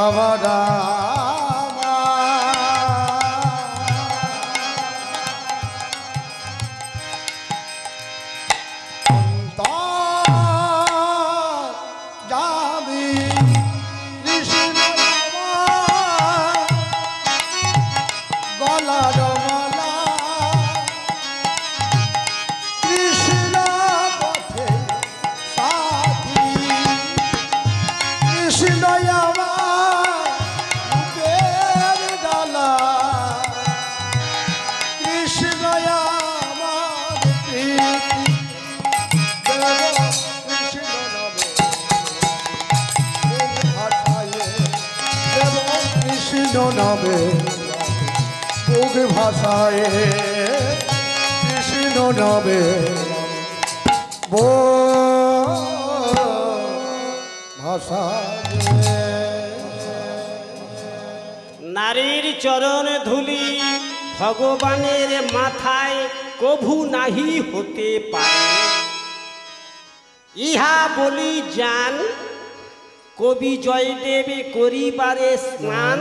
আমার নামে বুক ভাষায় কৃষ্ণ নামে নারীর চরণ ধুলি ভগবানের মাথায় কভু নাহি হতে পারে। ইহা বলি জান কবি জয়দেব করিবারে স্নান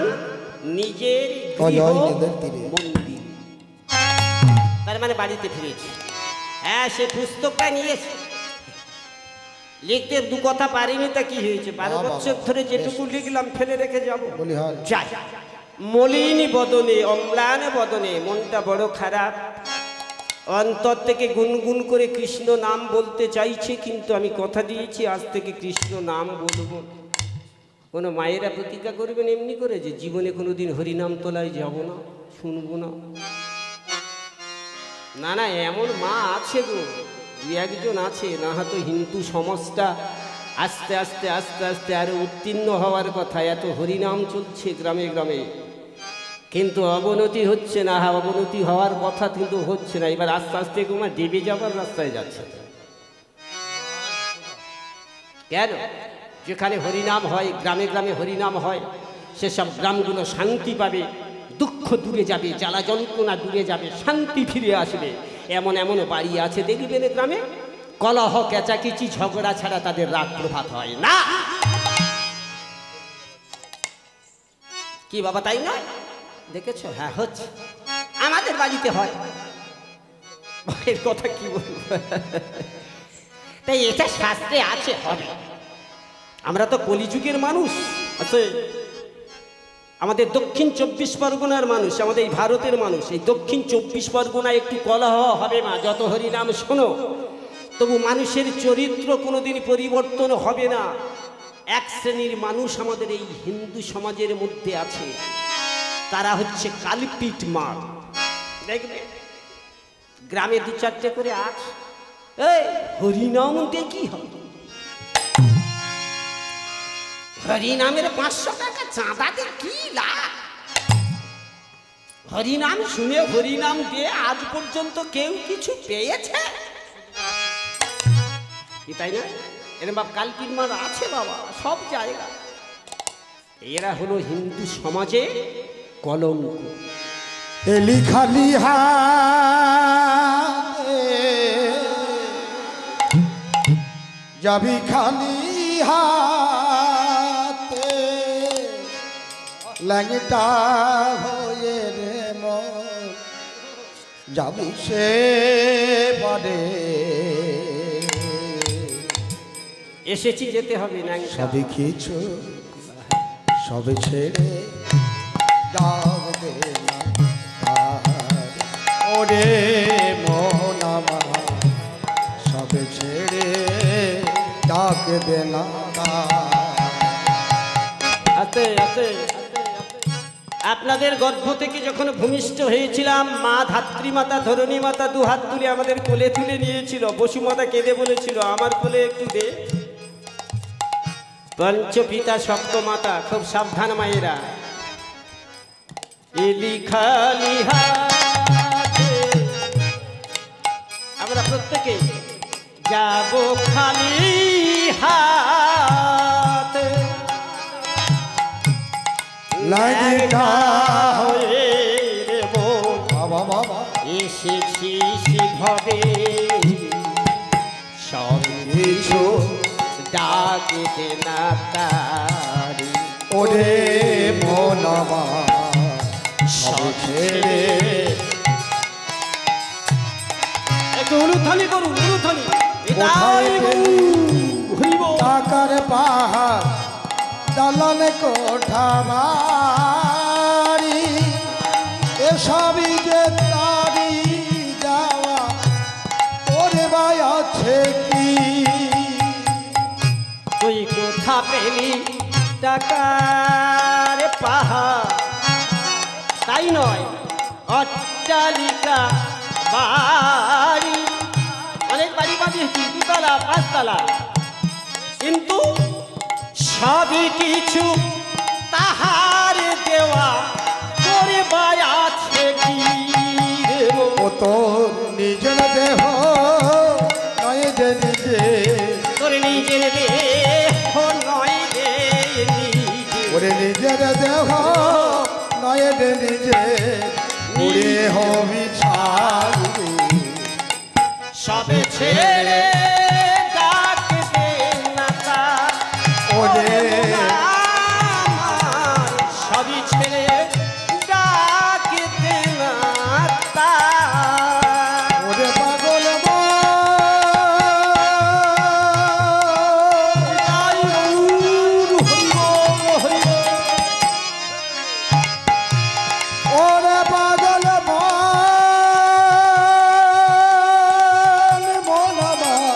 নিজের মন্দির। তার মানে বাড়িতে ফিরেছি। হ্যাঁ, সে পুস্তকটা নিয়েছে, লিখতে দু কথা পারিনি, তা কি হয়েছে? 12 বছর ধরে যেটুকু লিখলাম ফেলে রেখে যাবো? যাই, মলিন বদনে অম্লান বদনে মনটা বড় খারাপ, অন্তর থেকে গুনগুন করে কৃষ্ণ নাম বলতে চাইছে, কিন্তু আমি কথা দিয়েছি আজ থেকে কৃষ্ণ নাম বলবো। কোনো মায়েরা প্রতিজ্ঞা করবেন এমনি করে যে জীবনে কোনোদিন হরিনাম তোলায় যাব না, শুনবো না। না না, এমন মা আছে গো, দু একজন আছে, না হয়তো হিন্দু সমাজটা আস্তে আস্তে আস্তে আস্তে আরো উত্তীর্ণ হওয়ার কথা। এত হরিনাম চলছে গ্রামে গ্রামে, কিন্তু অবনতি হচ্ছে না। অবনতি হওয়ার কথা কিন্তু হচ্ছে না। এবার আস্তে আস্তে তোমার দেবে যাবার রাস্তায় যাচ্ছে। কেন? যেখানে হরিনাম হয়, গ্রামে গ্রামে হরিনাম হয়, সেসব গ্রামগুলো শান্তি পাবে, দুঃখ দূরে যাবে, জ্বালা যন্ত্রণা দূরে যাবে, শান্তি ফিরে আসবে। এমন এমন বাড়ি আছে দেখবেন গ্রামে, কলহ কেচাকিচি ঝগড়া ছাড়া তাদের রাত প্রভাত হয় না। কি বাবা, তাই নয়? দেখেছো? হ্যাঁ, হচ্ছে। আমাদের বাড়িতে হয়। এর কথা কি বলবো? তাই এটা শাস্ত্রে আছে, হবে। আমরা তো কলিযুগের মানুষ আছে, আমাদের দক্ষিণ 24 পরগনার মানুষ, আমাদের এই ভারতের মানুষ। এই দক্ষিণ 24 পরগনায় একটু কলহ হবে মা, যত হরিনাম শোনো, তবু মানুষের চরিত্র কোনোদিন পরিবর্তন হবে না। এক শ্রেণীর মানুষ আমাদের এই হিন্দু সমাজের মধ্যে আছে, তারা হচ্ছে কালপিট মার। দেখবে গ্রামে 2-4টে করে আজ এই হরিনাম দিয়ে কি হবে? হরিনামের 500 টাকা চাঁদা দিয়ে কি লাভ? হরিনাম শুনে হরিনাম দিয়ে আজ পর্যন্ত কেউ কিছু পেয়েছে কি? তাই না? এরকম বাপ কালপিট মার আছে বাবা, সব জায়গা। এরা হলো হিন্দু সমাজে কলঙ্ক। এলি খালি যাবি খালি হাতে, ল্যাংটা হয়ে রে মন যাবি সে বাড়ে। এসেছি, যেতে হবে না। সবই কিছু সবে ছেড়ে যাবে না ওরে মন আমার, সবে ছেড়ে ডাকবে না। আতে আতে আপনাদের গর্ভ থেকে যখন ভূমিষ্ঠ হয়েছিলাম, মা ধাত্রী মাতা ধরণী মাতা 2 হাত তুলে আমাদের কোলে তুলে নিয়েছিল। বসুমাতা কেঁদে বলেছিল, আমার কোলে একটু দে। পঞ্চপিতা সপ্তমাতা, খুব সাবধান মায়েরা। এলি খালি হাতে, আমরা প্রত্যেকে যাব খালি হাতে, ল্যাংটা হয়ে রে মন বাবা বাবা এসেছি সেভাবে, সব কিছু ডাকতে না তারি। ওরে মন আমার সব ছেড়ে একটু উলুধ্বনি করুন, উলুধ্বনি। কোথায় পেলি টাকার পাহাড় দালান কোঠা বাড়ি এসবই যে তারি যাওয়া ওরে ভাই আছে কি তুই কোথা পেলি টাকার পাহাড়? তাই নয়, অট্টালিকা বাড়ি, অনেক বাড়ি বানিয়েছি, 2 তলা 5 তলা, কিন্তু সবই কিছু তাহার দেওয়া, তোরে ভাই আছে কি রে মো? ও তোর নিজের দেহ নয় যে নিজে তোর নিজের দেহ নয় রে নিজে, ওরে নিজের দেহ নয় রে নিজে উড়ে হবি ছাড়ি সবে ছেড়ে ডাকবে না তার, ওরে আমার সবই ছেড়ে ডাকবে না তার। ওরে পাগল ওরে পাগল মন আমার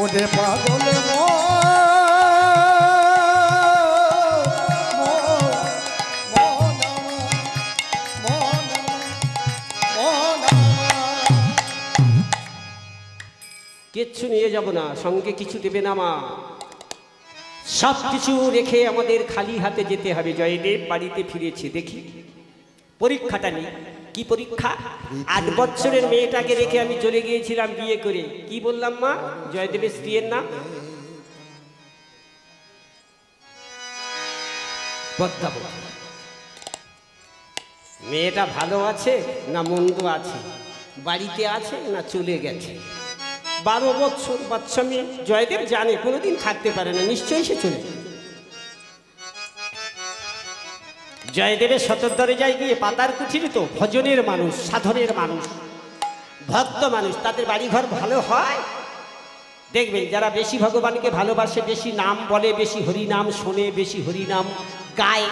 ওরে পাগল কিচ্ছু নিয়ে যাব না, সঙ্গে কিছু দেবে না মা, সব কিছু রেখে আমাদের খালি হাতে যেতে হবে। জয়দেব বাড়িতে ফিরেছে, দেখি পরীক্ষাটা নেই। কি পরীক্ষা? 8 বছরের মেয়েটাকে রেখে আমি চলে গিয়েছিলাম বিয়ে করে। কি বললাম মা? জয়দেবের স্ত্রীর নাম পদ্মাবতী। মেয়েটা ভালো আছে না মন্দ আছে, বাড়িতে আছে না চলে গেছে। 12 বছর বাচ্চা মেয়ে, জয়দেব জানে কোনোদিন থাকতে পারে না, নিশ্চয়ই সে চলে যাবে। জয়দেবের সতর দরজায় গিয়ে পাতার কুঠির তো ভজনের মানুষ, সাধনের মানুষ, ভক্ত মানুষ, তাদের বাড়িঘর ভালো হয়। দেখবেন যারা বেশি ভগবানকে ভালোবাসে, বেশি নাম বলে, বেশি হরিনাম শোনে, বেশি হরিনাম গায়,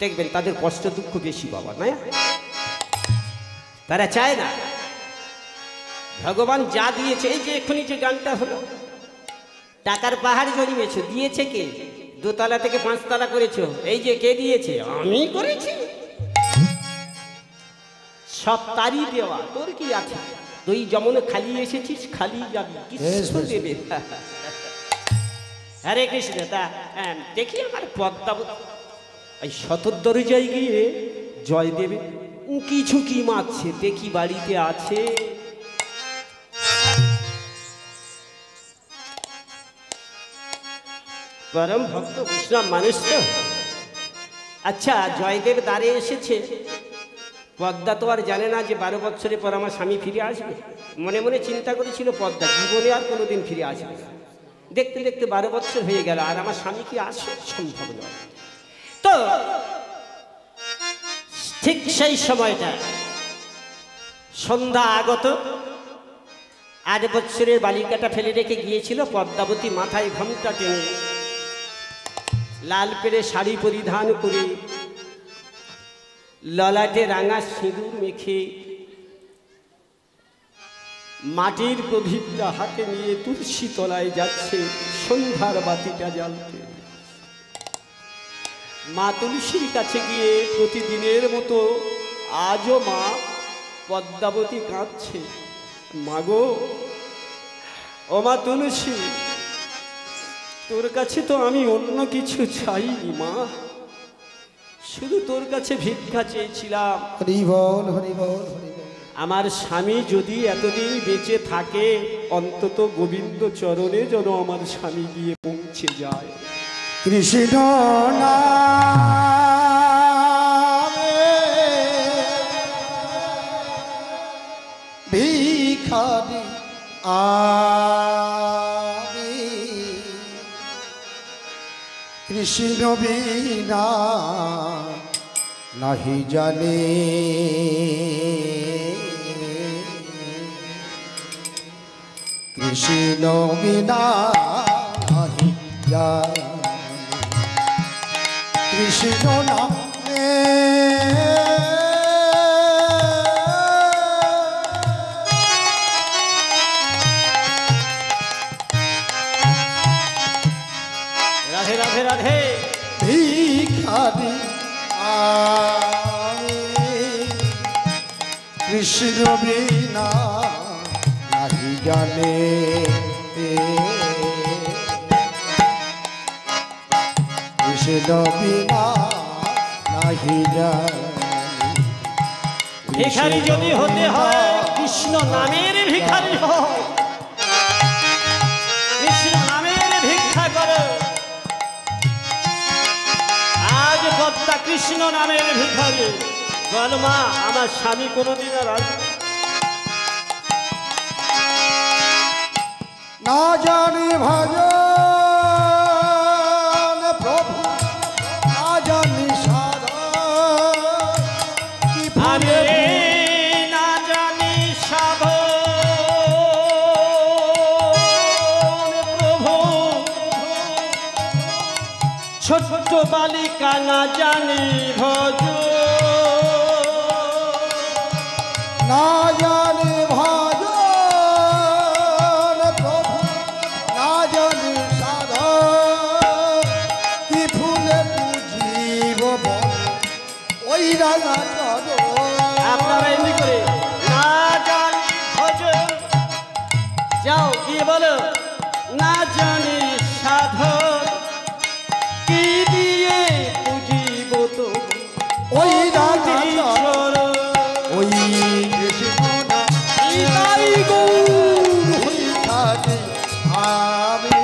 দেখবেন তাদের কষ্ট দুঃখ বেশি বাবা, না? তারা চায় না ভগবান যা দিয়েছে, এই যে এক্ষুনি যে গানটা হলো, টাকার পাহাড় জন্মেছে, দিয়েছে কে? 2 তলা থেকে 5 তলা করেছো, এই যে কে দিয়েছে? আমি করেছি। সব তারই দেওয়া, তোর কি আছে? তুই যেমন খালি এসেছিস খালি যাবি, কিছু দেবে। হরে কৃষ্ণ। তা দেখি আমার পদ্মাবতী এই সতর দরজায় গিয়ে জয়দেবে উঁকি ঝুঁকি মারছে, দেখি বাড়িতে আছে। পরম ভক্ত বৈষ্ণব মানুষ তো। আচ্ছা, জয়দেব দ্বারে এসেছে, পদ্মা তো আর জানে না যে 12 বছরের পর আমার স্বামী ফিরে আসবে। মনে মনে চিন্তা করেছিল পদ্মা জীবনে আর কোনোদিন ফিরে আসবে না। দেখতে দেখতে 12 বছর হয়ে গেল, আর আমার স্বামী কি আসে? সম্ভব নয়। তো ঠিক সেই সময়টা সন্ধ্যা আগত, 8 বছরের বালিকাটা ফেলে রেখে গিয়েছিল পদ্মাবতী, মাথায় ঘোমটা টেনে, লাল পেরে শাড়ি পরিধান করে, ললাটে রাঙা সিঁদুর মেখে, মাটির প্রদীপটা হাতে নিয়ে তুলসী তলায় যাচ্ছে সন্ধ্যার বাতিটা জ্বালতে। মা তুলসীর কাছে গিয়ে প্রতিদিনের মতো আজও মা পদ্মাবতী কাঁদছে, মাগো ও মা তুলসী, তোর কাছে তো আমি অন্য কিছু চাইনি মা, শুধু তোর কাছে ভিক্ষা চেয়েছিলাম। হরি বল, হরি বল, হরি বল। আমার স্বামী যদি এতদিন বেঁচে থাকে, অন্তত গোবিন্দ চরণে যেন আমার স্বামী গিয়ে পৌঁছে যায়। কৃষ্ণ নামে ভিখারি আমি কৃষ্ণ বিনা নাহি জানে, কৃষ্ণ বিনা নাহি জানে, কৃষ্ণ নামে রাধে রাধে রাধে। ভিখারি আমি কৃষ্ণ বিনা নাহি জানে, কৃষ্ণ বিনা নাহি জানে। ভিখারি যদি হতে হয় কৃষ্ণ নামের ভিখারি হয়, কৃষ্ণ নামের ভিক্ষা করো। আজ পদ্মা কৃষ্ণ নামের ভিখারি। বল মা, আমার স্বামী কোনোদিন আর আসবে না জানি ভজন প্রভু, না জানি সাধন, কি আমি ফুলে না জানি সাধন প্রভু, ছোট্ট বালিকা না জানি ভজ, না জানি ভজন প্রভু, না জানি সাধন, কি ফুলে পুজিব বল ওই রাঙা চরণ। আপনারা এমনি করে না জানি ভজ, যাও গিয়ে বলো না জানি সাধন, কি দিয়ে পুজিব তো ওই রাঙা চরণ, চরণ। ওই কৃষ্ণ না নিতাই গৌর হইতাছে, আমি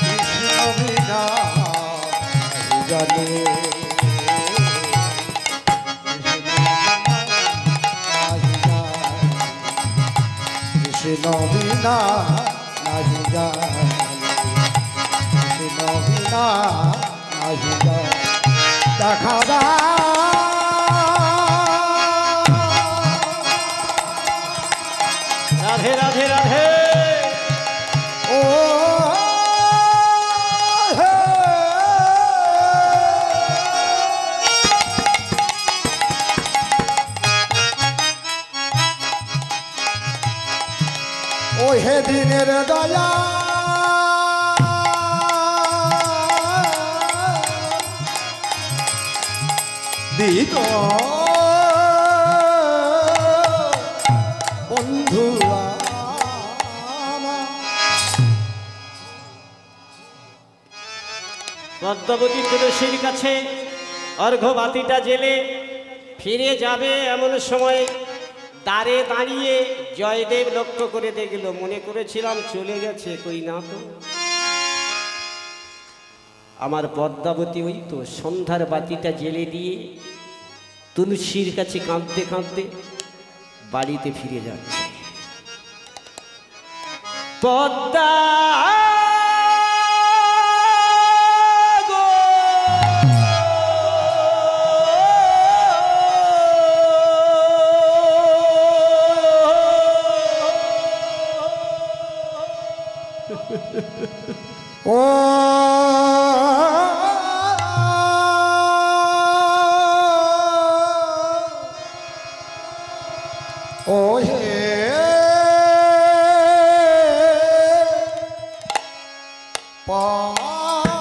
কৃষ্ণ বিনা নাহি জানে, কৃষ্ণ বিনা নাহি জানে, কৃষ্ণ বিনা নাহি জানে। দেখা রাধে রাধে রাধে। ও হে ও হে দিনের দয়া দিত বন্ধু পদ্মাবতী তুলসীর কাছে অর্ঘ্যবাতিটা জেলে ফিরে যাবে এমন সময় দ্বারে দাঁড়িয়ে জয়দেব লক্ষ্য করে দেখল, মনে করেছিলাম চলে গেছে, কই না তো। আমার পদ্মাবতী ওই তো সন্ধ্যার বাতিটা জেলে দিয়ে তুলসীর কাছে কাঁদতে কাঁদতে বাড়িতে ফিরে যাচ্ছে। পদ্মা ও ও হে পদ্মা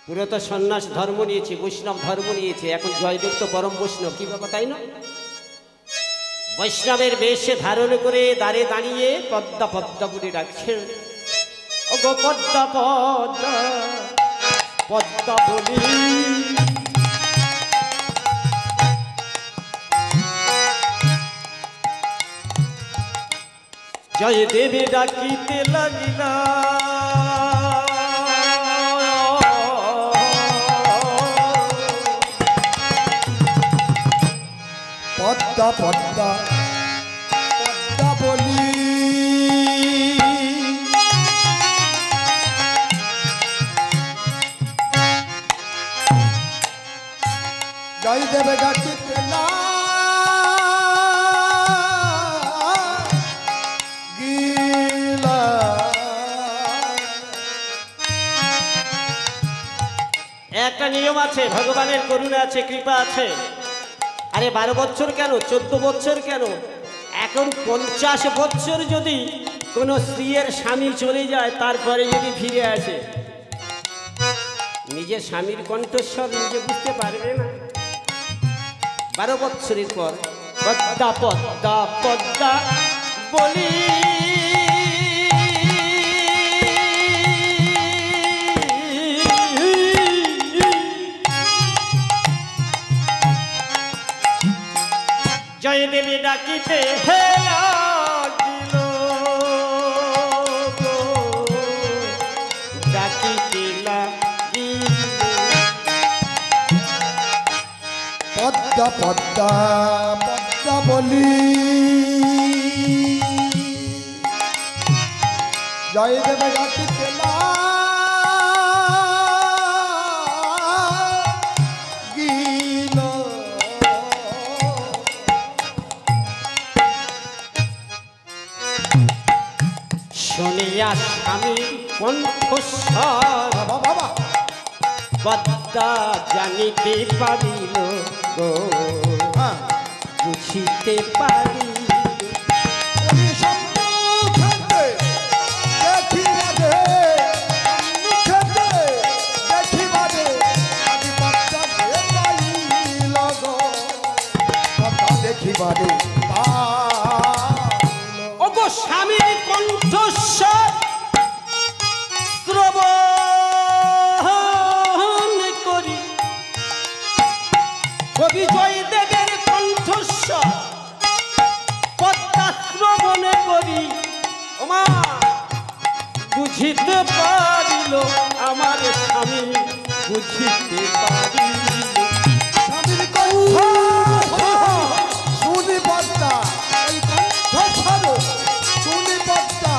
পুরো তো সন্ন্যাস ধর্ম নিয়েছে, বৈষ্ণব ধর্ম নিয়েছে, এখন জয়দেব তো পরম বৈষ্ণব, কি বাবা তাই না? বৈষ্ণবের বেশে ধারণ করে দ্বারে দাঁড়িয়ে পদ্মা পদ্মা বলে ডাকছেন, ও গো পদ্মা পদ্মা পদ্মা বলি। জয়দেবে ডাকিতে লাগিলা, পদ্মা পদ্মা পদ্মা বলি জয় দেবে ডাকিতে না গিলা একটা নিয়ম আছে, ভগবানের করুণা আছে, কৃপা আছে। আরে 12 বছর কেন, 14 বছর কেন, এখন 50 বছর যদি কোনো স্ত্রীর স্বামী চলে যায়, তারপরে যদি ফিরে আসে, নিজের স্বামীর কণ্ঠস্বর নিজে বুঝতে পারবে না। 12 বছরের পর পদ্মা পদ্মা পদ্মা বলি জয় দেবী ডাকিতে হে লাগিল গো, ডাকিতে লাগিল। পদ্মা পদ্মা পদ্মা বলি জয় দেবে ডাকিতে না গিল শুনিয়া স্বামী কণ্ঠস্বর বাবা বাবা পদ্মা জানিতে পারিল গো, হ্যাঁ বুঝিতে পারিল। ওই সম্মুখেতে দেখিবারে সম্মুখেতে দেখিবারে আদি পদ্মা পাইল গো পদ্মা দেখিবারে ওগো স্বামীর কণ্ঠস্বর শ্রবণ করি, কবি জয়দেবের কণ্ঠস্বর পদ্মা শ্রবণ করি, ওমা বুঝিতে পারিল আমার স্বামী, বুঝিতে পারিল। স্বামীর কণ্ঠ শুনি পদ্মা ওই কণ্ঠ ছাড়ো শুনি পদ্মা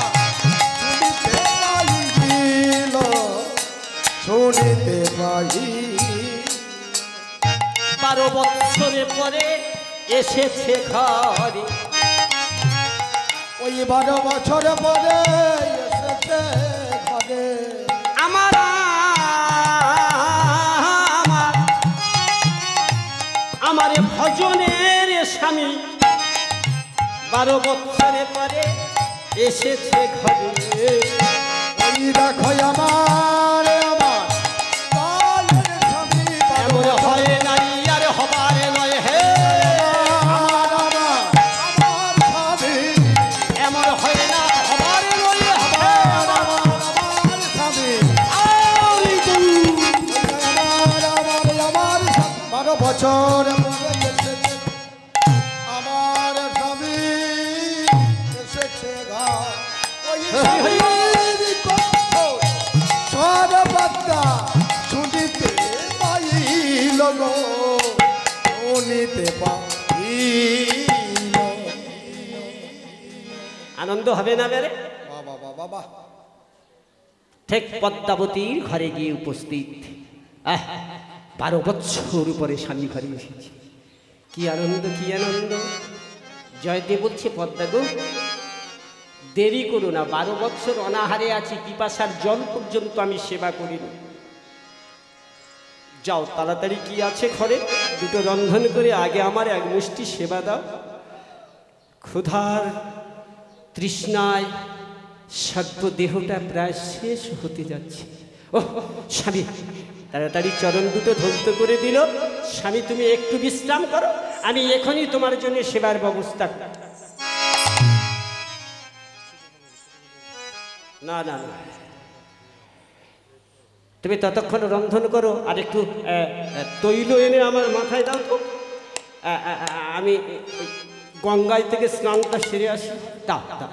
শুনিতে পাইল শুনিতে পাই 12 বছরের পরে এসেছে ঘরে, ওই 12 বছর পরে এসেছে ঘরে আমার আমার আমার ভজনের স্বামী 12 বছরের পরে এসেছে ঘরে। ওই দেখো আমার আমার কালের স্বামী এমন হয় নাই আর হবার নয় হে, আমার আমার আমার স্বামী এমন হয় না হবার নয় হবে। আমার স্বামী আই গো, আমার 12 বছর পরে এসেছে আমার স্বামী এসেছে ঘর ওই স্বামীর কণ্ঠ সর্বদা শুনিতে পাইল গো শুনিতে পাইল আনন্দ হবে না বেরে? বাবা বাবা বাবা ঠিক পদ্মাবতীর ঘরে গিয়ে উপস্থিত। 12 বছর পরে স্বামী ঘরে এসেছে। কি আনন্দ, কি আনন্দ। জয়দেব বলছে পদ্মা গো, দেরি করো না, 12 বছর অনাহারে আছি, পিপাসার জল পর্যন্ত আমি সেবা করিনি। যাও তাড়াতাড়ি কি আছে ঘরে, দুটো রন্ধন করে আগে আমার এক মুষ্টি সেবা দাও। ক্ষুধার তৃষ্ণায় সর্ব দেহটা প্রায় শেষ হতে যাচ্ছে। ও স্বামী তাড়াতাড়ি চরণ দুটো ধৌত করে দিল। স্বামী তুমি একটু বিশ্রাম করো, আমি এখনই তোমার জন্য সেবার ব্যবস্থা করি। না না না, তুমি ততক্ষণ রন্ধন করো, আর একটু তৈল এনে আমার মাথায় দাও তো। আমি গঙ্গায় থেকে স্নানটা সেরে আসি। দাও দাও।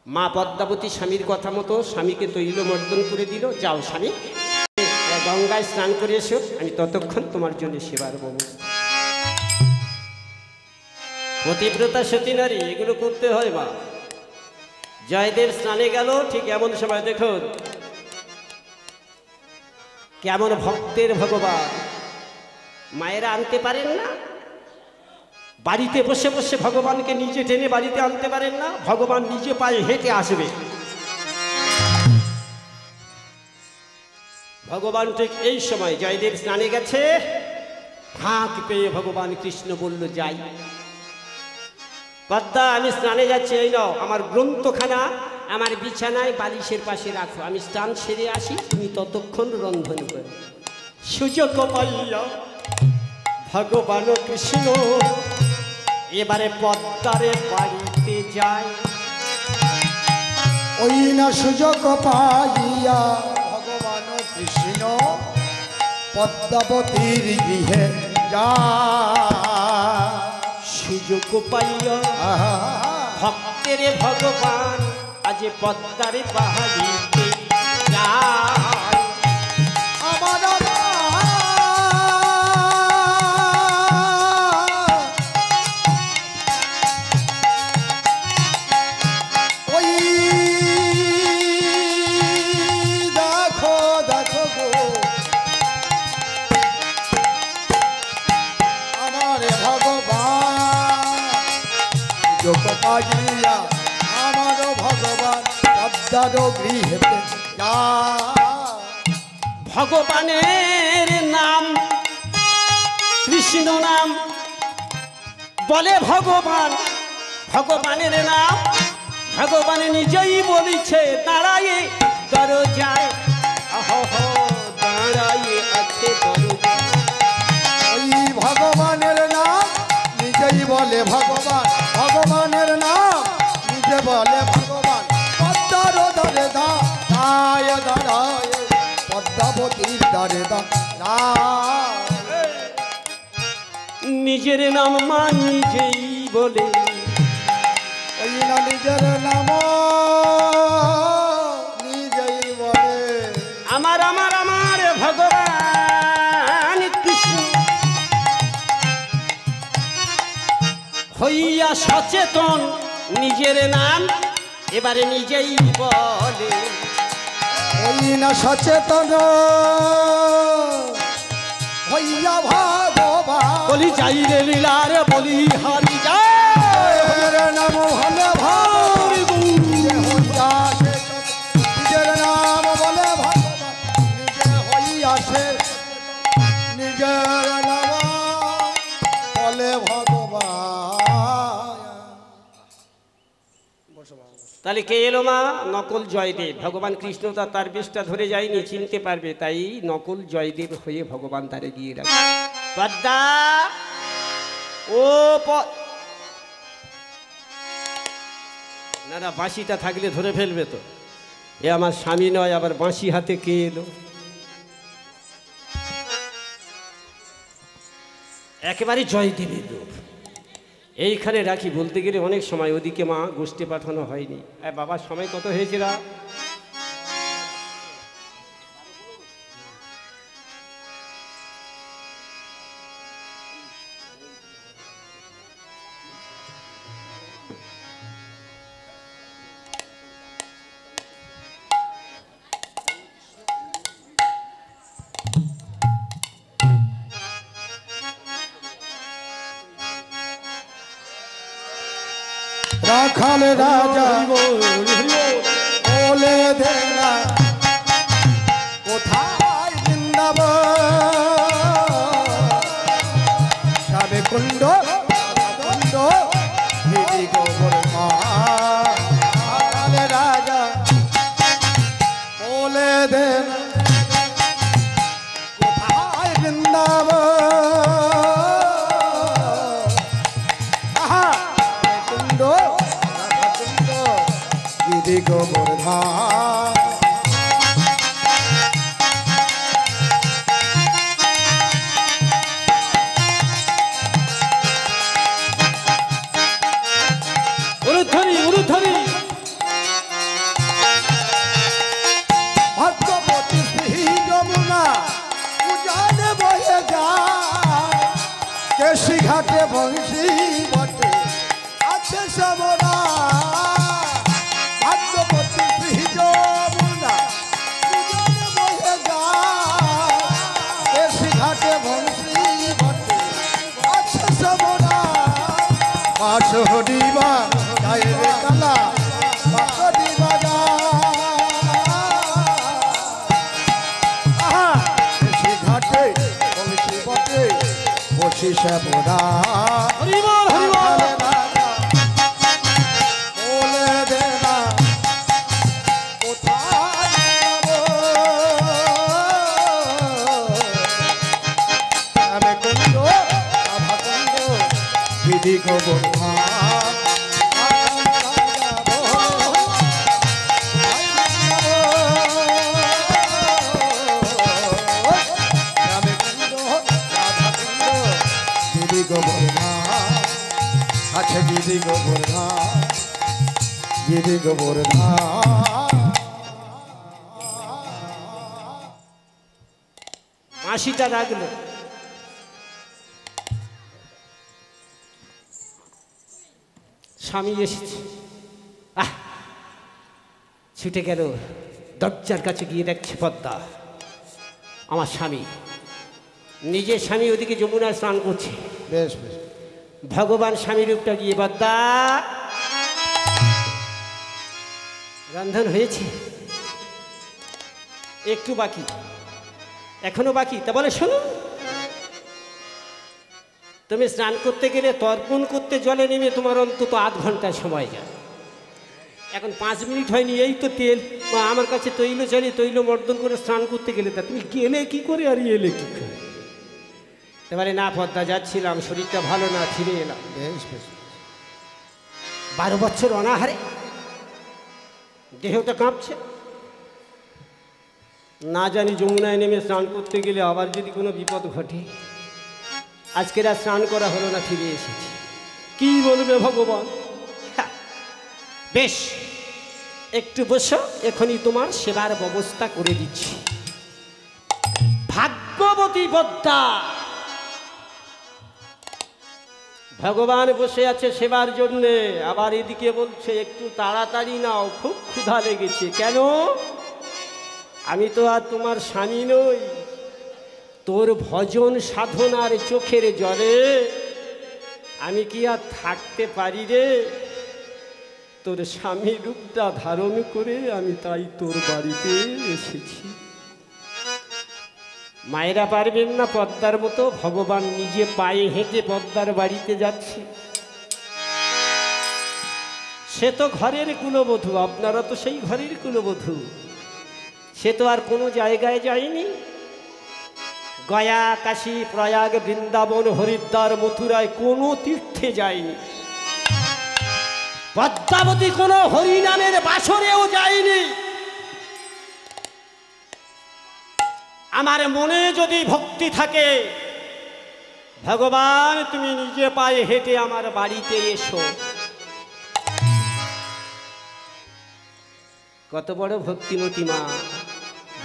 মা পদ্মাবতী স্বামীর কথা মতো স্বামীকে তৈল মর্দন করে দিল। যাও স্বামী, গঙ্গায় স্নান করে এসো, আমি ততক্ষণ তোমার জন্য সেবার ব্যবস্থা। পতিব্রতা সতী নারী এগুলো করতে হয় মা। জয়দেব স্নানে গেল, ঠিক এমন সময় দেখুন কেমন ভক্তের ভগবান। মায়েরা আনতে পারেন না, বাড়িতে বসে বসে ভগবানকে নিজে টেনে বাড়িতে আনতে পারেন না, ভগবান নিজে পায়ে হেঁটে আসবে। ভগবান ঠিক এই সময় জয়দেব স্নানে গেছে, হাত পেয়ে ভগবান কৃষ্ণ বলল যাই পদ্মা, আমি স্নানে যাচ্ছি, এই নাও আমার গ্রন্থখানা আমার বিছানায় বালিশের পাশে রাখো, আমি স্নান সেরে আসি, তুমি ততক্ষণ রন্ধন করো। সুযোগ পাইয়া ভগবান কৃষ্ণ এবারে পদ্মারে বাড়িতে যায়। ওই না সুযোগ পাইয়া ভগবান কৃষ্ণ পদ্মাবতীর গৃহে যায়। সুযোগ পাইয়া ভক্তের ভগবান আজ পদ্মারে বাড়িতে যায়। আমার ওই দেখো দেখো গো আমার ভগবান যোগ পাইয়া আমার ভগবান পদ্মার গৃহেতে যায়। ভগবানের নাম কৃষ্ণ নাম বলে ভগবান, ভগবানের নাম ভগবান নিজেই বলিছে দাঁড়ায়ে দরজায়, আহ দাঁড়ায়ে আছে দরজায়। ওই ভগবানের নাম নিজেই বলে ভগবান, ভগবানের নাম নিজে বলে ভগবান পদ্মার দ্বারে দাঁড়ায় দাঁড়ায়, পদ্মাবতীর দ্বারে দাঁড়ায়। নিজের নাম মা নিজেই বলে, ওই না নিজের নাম নিজেই বলে আমার আমার আমার ভগবান কৃষ্ণ হইয়া সচেতন নিজের নাম এবারে নিজেই বলে। ওই না সচেতন হইয়া ভগবান বলি যাই রে লীলার বলি হারি যায় নাম ভালো ভাই নিজের নাম বলে ভগবান নিজে হইয়াছে, নিজের নাম বলে ভগবান। তাহলে কে এলো মা? নকল জয়দেব। ভগবান কৃষ্ণ তার বেশটা ধরে যায়নি, চিনতে পারবে, তাই নকল জয়দেব হয়ে ভগবান তারে গিয়ে রাখে। পদ্মা ও না না, বাঁশিটা থাকলে ধরে ফেলবে তো। এ আমার স্বামী নয়, আবার বাঁশি হাতে কে এলো? একেবারে জয়দেবের রূপ। এইখানে রাখি, বলতে গেলে অনেক সময়, ওদিকে মা গোষ্ঠী পাঠানো হয়নি। বাবার সময় কত হয়েছে রা? রাখাল রাজা বলে দেনা কোথায় বৃন্দাবন, সাবে কুণ্ড কুণ্ড দিদি গোবর রাখাল রাজা বলে দেনা কোথায় বৃন্দাবন, গোবর্ধন। উরুধ্বনি উরুধ্বনি ভগবতী শ্রী যমুনা উজানে বয়ে যায়, কেশি ঘাটে বংশী বটে সমনা ভাগ্যবতী যমুনা দুজনে বহে যায় দেশি ঘাটে বংশী ঘটে আছে সমনা পাশ হরিবা যায় রে কালা পাশ হরিবা দেশি ঘাটে বংশী ঘটে বসি সমনা হরিবল হরিবল বলে দে না কোথায় যাবো আমি কুণ্ড রাধা কুণ্ড বিধি গোবর্ধা আচ্ছা গিরি গোবর্ধা গিরি গোবর্ধা মাসিটা রাখলো স্বামী এসেছে ছুটে গেল দরজার কাছে গিয়ে দেখছে পদ্মা আমার স্বামী নিজের স্বামী ওদিকে যমুনায় স্নান করছে বেশ বেশ ভগবান স্বামী রূপটা গিয়ে পদ্মা রন্ধন হয়েছে একটু বাকি এখনো বাকি তা বলে শোনো তুমি স্নান করতে গেলে তর্পণ করতে জলে নেমে তোমার অন্তত আধ ঘন্টা সময় যায় এখন 5 মিনিট হয়নি এই তো তেল বা আমার কাছে তৈল চালিয়ে তৈল মর্দন করে স্নান করতে গেলে তা তুমি গেলে কি করে আর এলে কি করে এবারে না পদ্মা যাচ্ছিলাম শরীরটা ভালো না ফিরে এলাম বেশ বেশ 12 বছর অনাহারে দেহটা কাঁপছে না জানি যমুনায় নেমে স্নান করতে গেলে আবার যদি কোনো বিপদ ঘটে আজকের আর স্নান করা হলো না ফিরে এসেছি কি বলবে ভগবান বেশ একটু বসো এখনই তোমার সেবার ব্যবস্থা করে দিচ্ছি ভাগ্যবতী পদ্মা ভগবান বসে আছে সেবার জন্যে আবার এদিকে বলছে একটু তাড়াতাড়ি নাও খুব ক্ষুধা লেগেছে কেন আমি তো আর তোমার স্বামী নই তোর ভজন সাধনার চোখের জলে আমি কি আর থাকতে পারি রে তোর স্বামী রূপটা ধারণ করে আমি তাই তোর বাড়িতে এসেছি মায়েরা পারবেন না পদ্মার মতো ভগবান নিজে পায়ে হেঁটে পদ্মার বাড়িতে যাচ্ছে সে তো ঘরের কুলবধূ আপনারা তো সেই ঘরের কুলবধূ সে তো আর কোনো জায়গায় যায়নি গয়া কাশী প্রয়াগ বৃন্দাবন হরিদ্বার মথুরায় কোনো তীর্থে যায়নি পদ্মাবতী কোনো হরিনামের বাসরেও যায়নি আমার মনে যদি ভক্তি থাকে ভগবান তুমি নিজে পায়ে হেঁটে আমার বাড়িতে এসো কত বড় ভক্তিমতী মা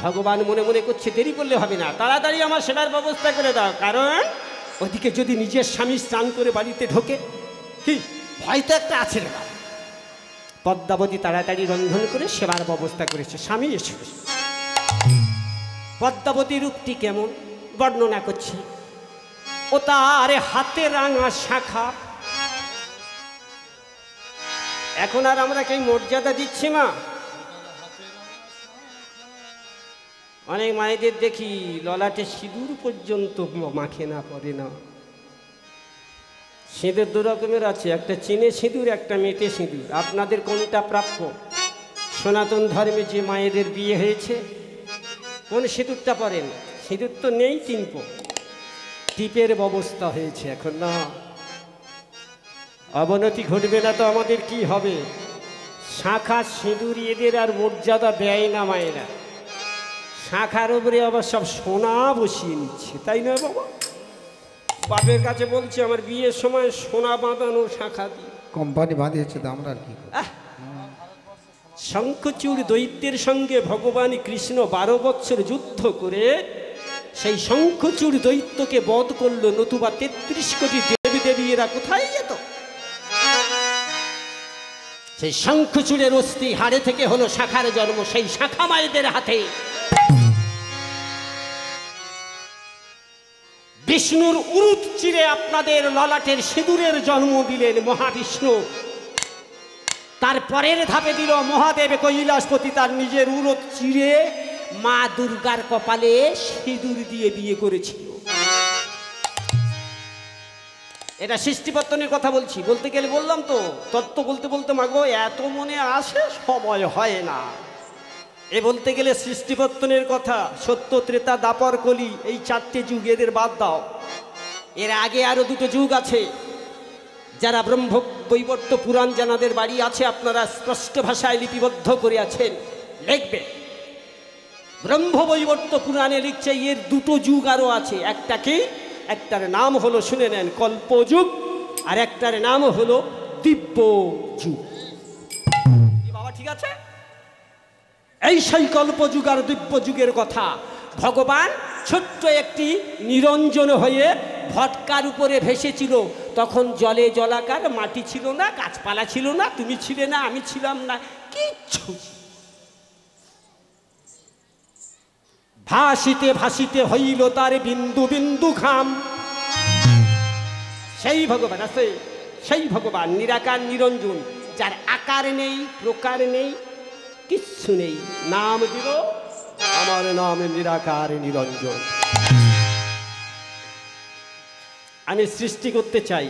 ভগবান মনে মনে করছে দেরি করলে হবে না তাড়াতাড়ি আমার সেবার ব্যবস্থা করে দাও কারণ ওদিকে যদি নিজের স্বামী স্নান করে বাড়িতে ঢোকে কি ভয় তো একটা আছে রে পদ্মাবতী তাড়াতাড়ি রন্ধন করে সেবার ব্যবস্থা করেছে স্বামী এসে পদ্মাবতী রূপটি কেমন বর্ণনা করছে ও তার হাতে রাঙা শাখা এখন আর আমরা কি মর্যাদা দিচ্ছি মা অনেক মায়েদের দেখি ললাটে সিঁদুর পর্যন্ত মাখে না পরে না সিঁদুর দু রকমের আছে একটা চিনে সিঁদুর একটা মেটে সিঁদুর আপনাদের কোনটা প্রাপ্য সনাতন ধর্মে যে মায়েদের বিয়ে হয়েছে কোন সিঁদুরটা পরেন সিঁদুর তো নেই টিপের ব্যবস্থা হয়েছে এখন না অবনতি ঘটবে না তো আমাদের কি হবে শাখা সিঁদুর এদের আর মর্যাদা দেয় না মায়েরা শাখার উপরে আবার সব সোনা বসিয়ে নিচ্ছে তাই না বাবা বাপের কাছে বলছে আমার বিয়ের সময় সোনা বাঁধানো শাখা দিয়ে কোম্পানি বাঁধিয়েছে তো আমরা আর কি শঙ্খচূড় দৈত্যের সঙ্গে ভগবান কৃষ্ণ 12 বছর যুদ্ধ করে সেই শঙ্খচূড় দৈত্যকে বধ করলো নতুবা 33 কোটি দেবী দেবী এরা কোথায় যেত সেই শঙ্খচূড়ের অস্থি হাড়ে থেকে হলো শাখার জন্ম, সেই শাখা মায়েদের হাতে বিষ্ণুর উরুত চিরে আপনাদের ললাটের সিঁদুরের জন্ম দিলেন মহাবিষ্ণু। তার পরের ধাপে দিল মহাদেব কৈলাসপতি, তার নিজের উরুত চিরে মা দুর্গার কপালে সিঁদুর দিয়ে বিয়ে করেছিল। এটা সৃষ্টিপত্তনের কথা বলছি, বলতে গেলে বললাম তো তত্ত্ব বলতে বলতে মাগো এত মনে আসে, সময় হয় না। এ বলতে গেলে সৃষ্টিপত্তনের কথা, সত্য ত্রেতা দাপর কলি, এই 4টে যুগ এদের বাদ দাও। এর আগে আরো 2টো যুগ আছে। যারা ব্রহ্ম বৈবর্ত পুরাণ জানাদের বাড়ি আছে, আপনারা স্পষ্ট ভাষায় লিপিবদ্ধ করে আছেন, লিখবে। ব্রহ্ম বৈবর্ত পুরাণে লিখছে এর 2টো যুগ আরো আছে। একটা কি? একটার নাম হলো, শুনে নেন, কল্পযুগ, আর একটার নাম হলো দিব্য যুগ। বাবা ঠিক আছে? এই সেই কল্পযুগ আর দিব্য যুগের কথা। ভগবান ছোট্ট একটি নিরঞ্জন হয়ে ভটকার উপরে ভেসেছিল। তখন জলে জলাকার, মাটি ছিল না, গাছপালা ছিল না, তুমি ছিলে না, আমি ছিলাম না, কিচ্ছু। ভাসিতে ভাসিতে হইল তার বিন্দু বিন্দু ঘাম। সেই ভগবান আছে, সেই ভগবান নিরাকার নিরঞ্জন, যার আকার নেই, প্রকার নেই, কিচ্ছু নেই। নাম দিল, আমার নাম নিরাকার নিরঞ্জন। আমি সৃষ্টি করতে চাই,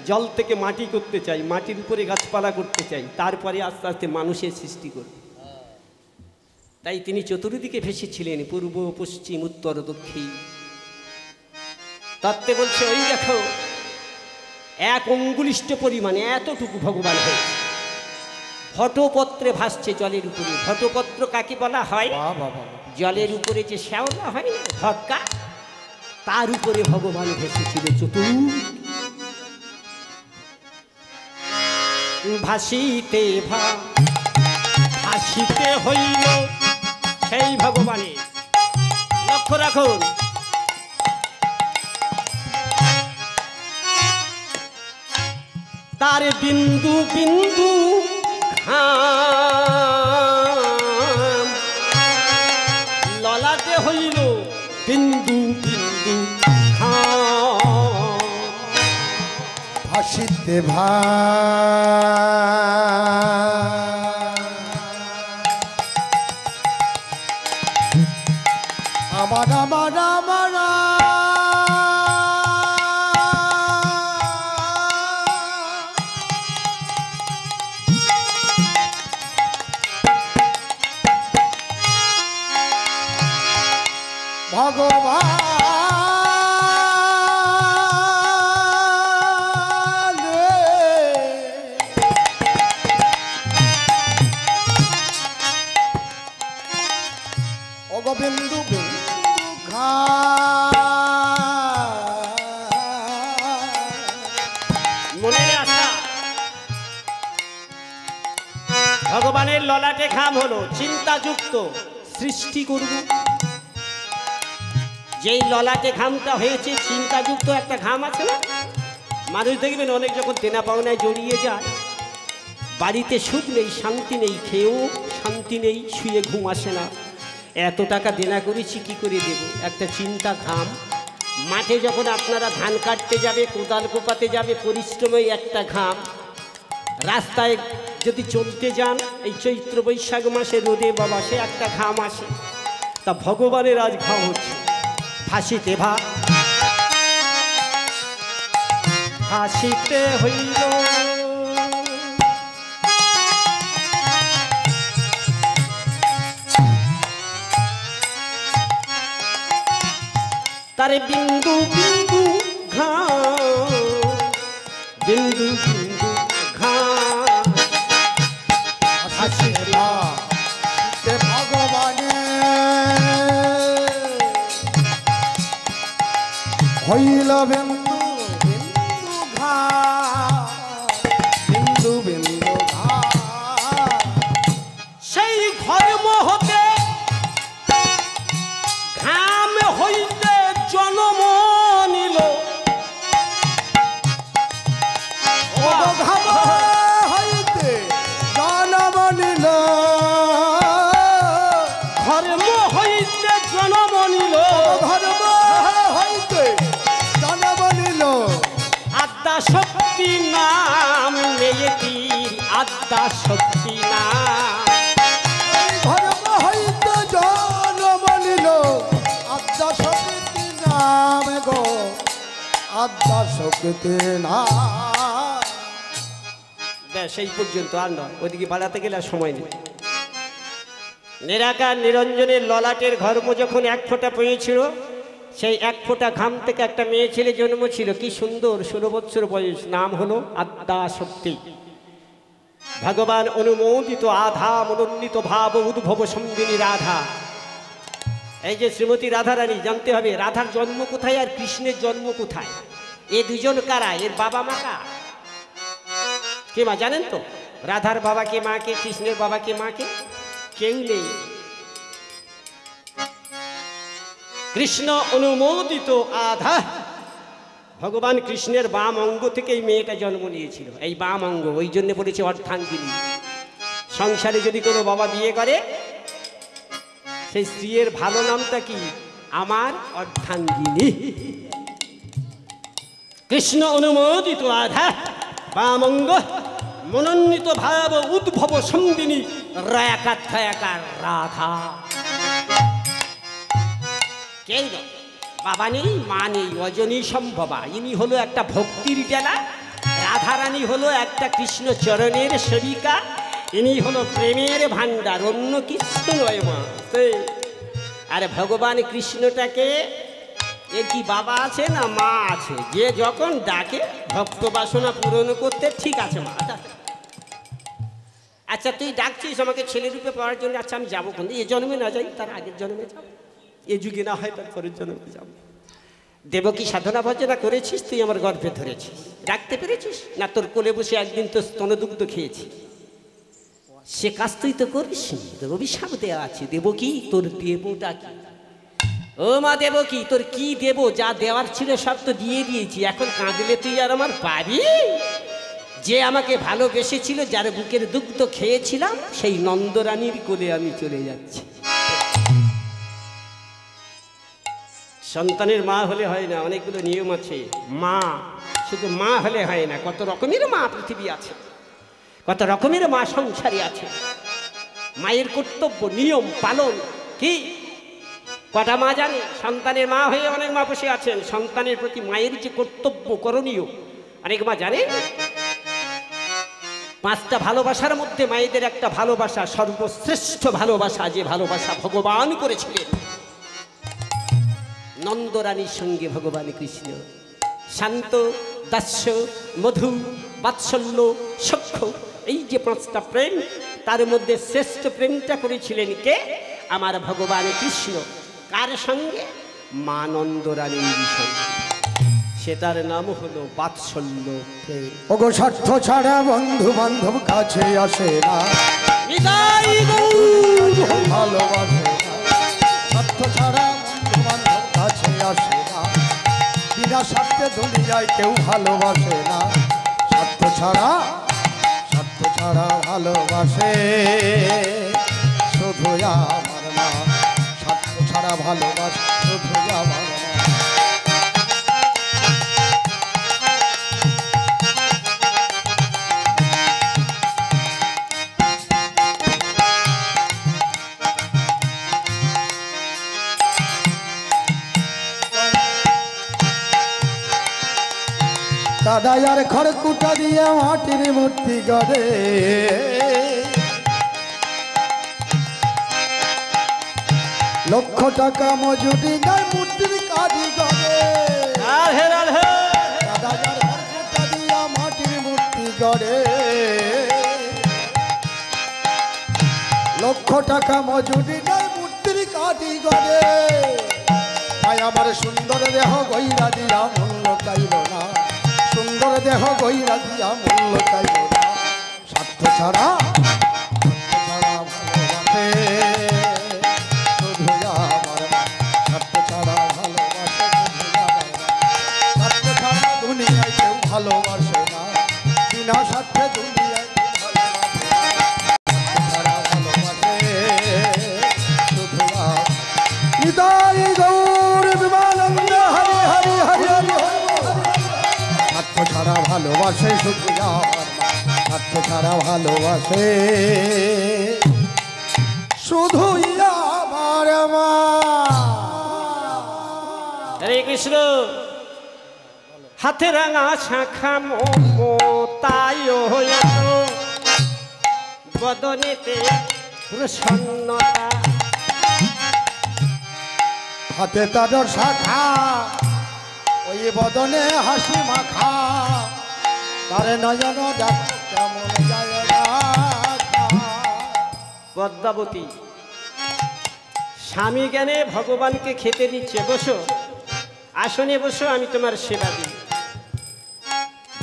জল থেকে মাটি করতে চাই, মাটির উপরে গাছপালা করতে চাই, তারপরে আস্তে আস্তে মানুষের সৃষ্টি করবে। তাই তিনি চতুর্দিকে ভেসেছিলেন, পূর্ব পশ্চিম উত্তর দক্ষিণ। তত্ত্বে বলছে ওই দেখো 1 অঙ্গুলিষ্ঠ পরিমাণে এতটুকু ভগবান হয়েছে। ঘটপত্রে ভাসছে জলের উপরে। ঘটপত্র কাকে বলা হয়? জলের উপরে যে শ্যাওলা হয় না, ঘটকা, তার উপরে ভগবান ভেসেছিল ভাসিতে ভাসিতে হইল সেই ভগবানের। লক্ষ্য রাখুন, তার বিন্দু বিন্দু ঘাম ললাটে হইল বিন্দু বিন্দু ঘাম। ভাসিতে আমার আমার আমার ভগবান ও গোবিন্দু মনে আসা ভগবানের ললাটে ঘাম হলো চিন্তাযুক্ত সৃষ্টি করব। যেই ললাটে ঘামটা হয়েছে চিন্তাযুক্ত একটা ঘাম আছে না, মানুষ দেখবেন অনেক যখন দেনা পাওনায় জড়িয়ে যায়, বাড়িতে সুখ নেই, শান্তি নেই, খেয়েও শান্তি নেই, শুয়ে ঘুম আসে না। এত টাকা দেনা করেছি কি করে দেব? একটা চিন্তা ঘাম। মাঠে যখন আপনারা ধান কাটতে যাবে, কোদাল কোপাতে যাবে, পরিশ্রমে একটা ঘাম। রাস্তায় যদি চলতে যান এই চৈত্র বৈশাখ মাসে রোদে বাবা, সে একটা ঘাম আসে। তা ভগবানের আজ ঘাম হচ্ছে ভাসিতে ভাসিতে হইল তারে বিন্দু বিন্দু ঘাম, বিন্দু বিন্দু ঘাম। ভাসিতে ভগবানে হইল বিন্দু বিন্দু ঘাম, বিন্দু বিন্দু ঘাম। সেই ঘর্ম হতে ঘাম হইতে জন্ম নিল। ঘাম হইতে আদ্যা শক্তি না। ধর্ম হইতে জন্ম নিল আদ্যা শক্তি নাম গো, আদ্যা শক্তি না। ব্যাস এই পর্যন্ত, আর নয়, ওদিকে বাড়াতে গেলে আর সময় নেই। নিরাকার নিরঞ্জনের ললাটের ঘর্ম যখন 1 ফোঁটা পেয়েছিল, সেই 1 ফোঁটা ঘাম থেকে একটা মেয়ে ছেলে জন্ম ছিল, কি সুন্দর, 16 বছর বয়স, নাম হলো আদ্যা শক্তি। ভগবান অনুমোদিত আধা মনোন্বিত ভাব উদ্ভব সম্বিনী রাধা। এই যে শ্রীমতী রাধারানী, জানতে হবে রাধার জন্ম কোথায় আর কৃষ্ণের জন্ম কোথায়, এ দুজন কারা, এর বাবা মা কা, কে মা জানেন তো? রাধার বাবা কে, মা কে? কৃষ্ণের বাবা কে, মা কে? কেউ নেই। কৃষ্ণ অনুমোদিত আধা, ভগবান কৃষ্ণের বাম অঙ্গ থেকে এই মেয়েটা জন্ম নিয়েছিল। এই বাম অঙ্গ, ওই জন্য বলেছে অর্ধাঙ্গিনী। সংসারে যদি কোনো বাবা বিয়ে করে, সেই স্ত্রীর ভালো নামটা কি? আমার অর্ধাঙ্গিনী। কৃষ্ণ অনুমোদিত আধা, বাম অঙ্গ, মনোন্বিত ভাব উদ্ভব সম্বিনী রায়াকার রাধা। কেই না, বাবা নেই, মা নেই, অজনী সম্ভবা। ইনি হলো একটা ভক্তির জেলা, রাধারানী হলো একটা কৃষ্ণ চরণের সেবিকা, ইনি হলো প্রেমের ভাণ্ডার, অন্য কিছু নয় মা। আরে ভগবান কৃষ্ণটাকে, এর কি বাবা আছে না মা আছে? যে যখন ডাকে ভক্ত বাসনা পূরণ করতে, ঠিক আছে মা, আচ্ছা তুই ডাকছিস আমাকে ছেলে রূপে পাওয়ার জন্য, আচ্ছা আমি যাবো, কোন এ জন্মে না যাই, তার আগের জন্মে যাবো, এ যুগে না হয় তার পরের জন্মে যাবো। দেবকী সাধনা ভজনা করেছিস, তুই আমার গর্ভে ধরেছিস, ডাকতে পেরেছিস না? তোর কোলে বসে একদিন তো স্তনদুগ্ধ খেয়েছি, সে কাজ তুই তো করিস, অভিশাপ দেওয়া আছে। দেবকী তোর দেবটা কি? ও মা দেবকী, তোর কি দেব? যা দেওয়ার ছিল সব তো দিয়ে দিয়েছি, এখন কাঁদলে তুই আর আমার পাবি? যে আমাকে ভালোবেসেছিল, যার বুকের দুগ্ধ খেয়েছিলাম, সেই নন্দরানীর কোলে আমি চলে যাচ্ছি। সন্তানের মা হলে হয় না, অনেকগুলো নিয়ম আছে। মা শুধু মা হলে হয় না, কত রকমের মা পৃথিবী আছে, কত রকমের মা সংসারে আছে। মায়ের কর্তব্য, নিয়ম পালন কি কটা মা জানে? সন্তানের মা হয়ে অনেক মা বসে আছেন, সন্তানের প্রতি মায়ের যে কর্তব্য করণীয় অনেক মা জানে। 5টা ভালোবাসার মধ্যে মায়েদের একটা ভালোবাসা সর্বশ্রেষ্ঠ ভালোবাসা, যে ভালোবাসা ভগবান করেছিলেন নন্দরানীর সঙ্গে। ভগবান কৃষ্ণ শান্ত, দাস্য, মধু, বাৎসল্য, সখ্য, এই যে 5টা প্রেম, তার মধ্যে শ্রেষ্ঠ প্রেমটা করেছিলেন কে? আমার ভগবান কৃষ্ণ। কার সঙ্গে? মা নন্দরানীর সঙ্গে। সেটার নাম হলো বাৎসল্য প্রেম। ওগো স্বার্থ ছাড়া বন্ধু বান্ধব কাছে আসে না, ভালোবাসে না। স্বার্থ ছাড়া বন্ধু বান্ধব কাছে আসে না, বিনা স্বার্থে দুনিয়ায় কেউ ভালোবাসে না। স্বার্থ ছাড়া ভালোবাসে শুধু আমার মা, স্বার্থ ছাড়া ভালোবাসে শুধু আমার মা। দাদায়ার খড়কুটা দিয়ে মাটির মূর্তি গড়ে, লক্ষ টাকা মজুরি দেয় মূর্তির কারিগরে। দাদায়ার খড়কুটা দিয়ে মাটির মূর্তি গড়ে, লক্ষ টাকা মজুরি দেয় মূর্তির কারিগরে। তাই আমার সুন্দর দেহ গইরা দিয়া মূল্য চাইল না, সুন্দর দেহ গইরা দিয়া মূল্য চাইল না। স্বার্থ ছাড়া ভালোবাসে শুধু আমার মা, স্বার্থ ছাড়া ভালোবাসে শুধু আমার মা। স্বার্থ ছাড়া দুনিয়ায় কেউ ভালোবাসে না, বিনা স্বার্থে দুনিয়ায় কেউ ভালোবাসে না। স্বার্থ ছাড়া ভালোবাসে শুধু আমার। নিতাই গৌর বিমানন্দ হরি হরি হরি হরি। স্বার্থ ছাড়া ভালোবাসে শুধু আমার মা, স্বার্থ ছাড়া ভালোবাসে শুধুই আমার মা। হরে কৃষ্ণ। হাতে রাঙা শাখা মমতায় বদনেতে প্রসন্নতা। হাতে তাদের শাখা ওই বদনে হাসি মাখা, তারে নয়ন দেখ কেমন যায় রাখা। পদ্মাবতী স্বামী জ্ঞানে ভগবানকে খেতে দিচ্ছে, বসো আসনে বসো, আমি তোমার সেবা দিই।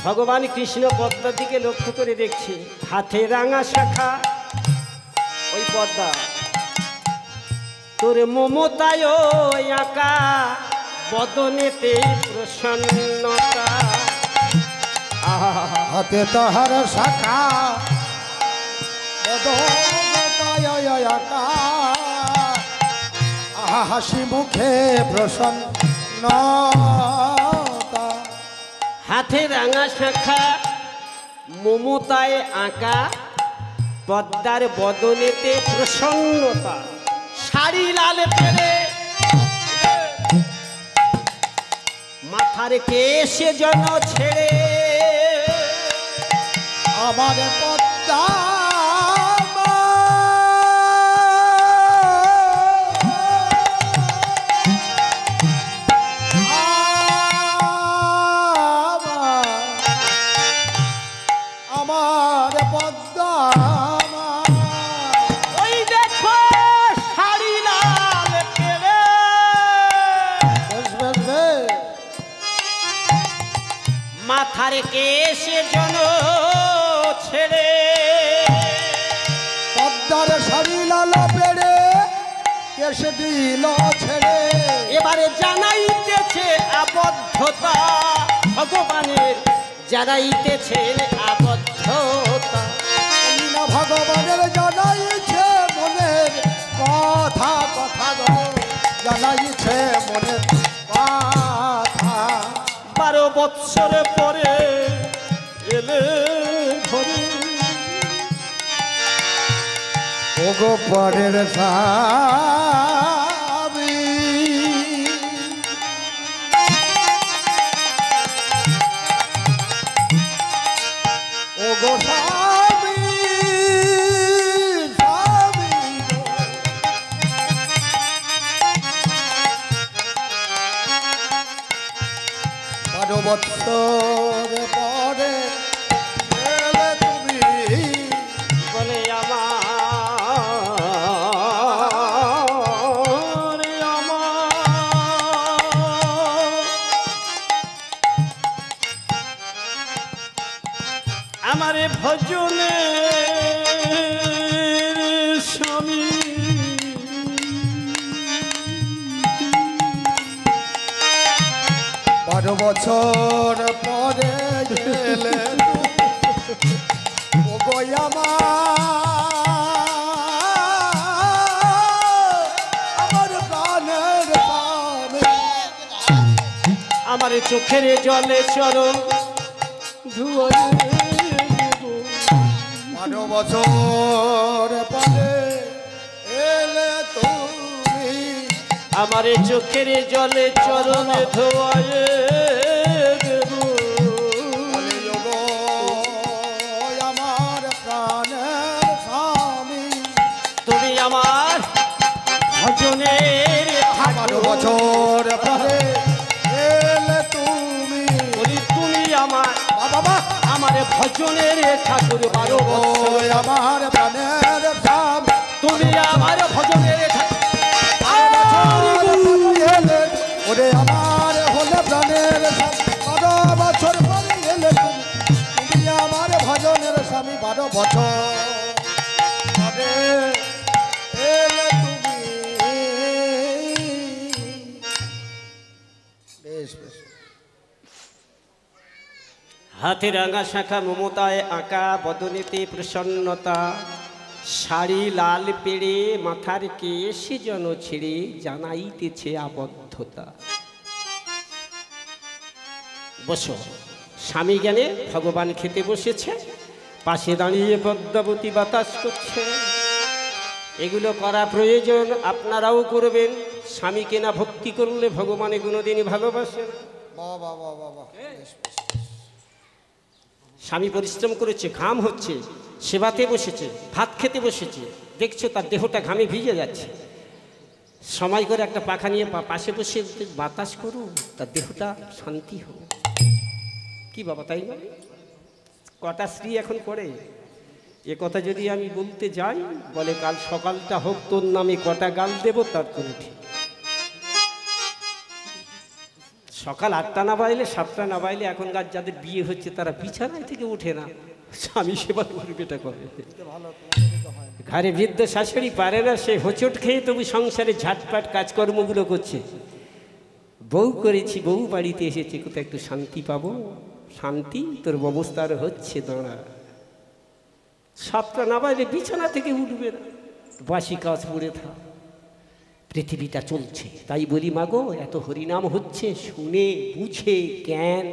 ভগবান কৃষ্ণ পদ্মার দিকে লক্ষ্য করে দেখছে, হাতে রাঙা শাখা ওই পদ্মা, তোর মমতায় আঁকা বদনেতে প্রসন্নতা। আহা, হাতে তাহার শাখা বদনে আঁকা, আহা হাসি মুখে প্রসন্নতা। হাতে রাঙা শাখা মমতায় আঁকা পদ্মার বদনেতে প্রসন্নতা। শাড়ি লাল পেলে মাথার কেশে যেন ছেড়ে, আমার পদ্মা আমার পদ্মা ওই দেখো শাড়ি লাল পেলে মাথার কেশে যেন ছেড়ে, পদ্মার শাড়ি লাল পেড়ে কেসে দিল ছেড়ে। এবারে জানাইতেছে আবদ্ধতা ভগবানের, জানাইতেছেন আবদ্ধতা। না ভগবানের জানাইছে মনের কথা, কথা গো জানাইছে মনের কথা। 12 বৎসর পরে এলে ঘরে, ওগো পরের স্বামী ওগো স্বামী স্বামী গো। 12 বৎসর পরে এলে তুমি বলে আমার আমারে ভজনে স্বামী। 12 বছর পরে গেলে ও গো আমার প্রাণের প্রাণে। আমার চোখের জলে চরণ ধুয়ে দেব। 12 বছর পরে এলে তুমি আমার চোখের জলে চরণ ধোয়ে দেব। বলে গো আমার প্রাণের স্বামী। তুমি আমার ভজনের 12 বছর পরে এলে তুমি বলি তুমি আমার বাবা আমার ভজনের ঠাকুর। 12 বছর আমার প্রাণের স্বামী। তুমি আমার ভজনের ঠাকুর। ওরে আমার হলে প্রাণের স্বামী। 12 বছর পরে এলে তুমি আমার ভজনের স্বামী। 12 বছর পরে এলে তুমি। বেশ বেশ। হাতে রাঙা শাখা মমতায় আঁকা বদনেতে প্রসন্নতা। শাড়ি লাল পেড়ে মাথার কেশে যেন ছেড়ে জানাইতেছে আবদ্ধতা। বসো, স্বামী জ্ঞানে ভগবান খেতে বসেছে, পাশে দাঁড়িয়ে পদ্মাবতী বাতাস করছে। এগুলো করা প্রয়োজন, আপনারাও করবেন। স্বামীকে না ভক্তি করলে ভগবানে কোনোদিনই ভালোবাসেন। বাহ বাহ বাহ বাহ বাহ, বেশ, বেশ। স্বামী পরিশ্রম করেছে, ঘাম হচ্ছে, সেবাতে বসেছে, ভাত খেতে বসেছে, দেখছো তার দেহটা ঘামে ভিজে যাচ্ছে। সময় করে একটা পাখা নিয়ে পাশে বসে বাতাস করুন, তার দেহটা শান্তি হোক। কি বাবা, তাই না? কটা স্ত্রী এখন করে এ কথা যদি আমি বলতে যাই, বলে কাল সকালটা হোক তোর নামে কটা গাল দেব তার কোনো ঠিক। সকাল 8টা না বাইলে 7টা না বাইলে এখনকার যাদের বিয়ে হচ্ছে তারা বিছানায় থেকে উঠে না, স্বামী সেবা করবে এটা করে। ঘরে বৃদ্ধ শাশুড়ি পারে না, সে হোঁচট খেয়ে তবু সংসারে ঝাটপাট কাজকর্মগুলো করছে। বউ করেছি, বউ বাড়িতে এসেছে, কোথায় একটু শান্তি পাবো। শান্তি তোর ব্যবস্থার হচ্ছে, দাঁড়া। 7টা না বাইলে বিছানা থেকে উঠবে না, বাসি কাজ পড়ে থাক। পৃথিবীটা চলছে, তাই বলি মাগো, এত হরিনাম হচ্ছে, শুনে বুঝে জ্ঞান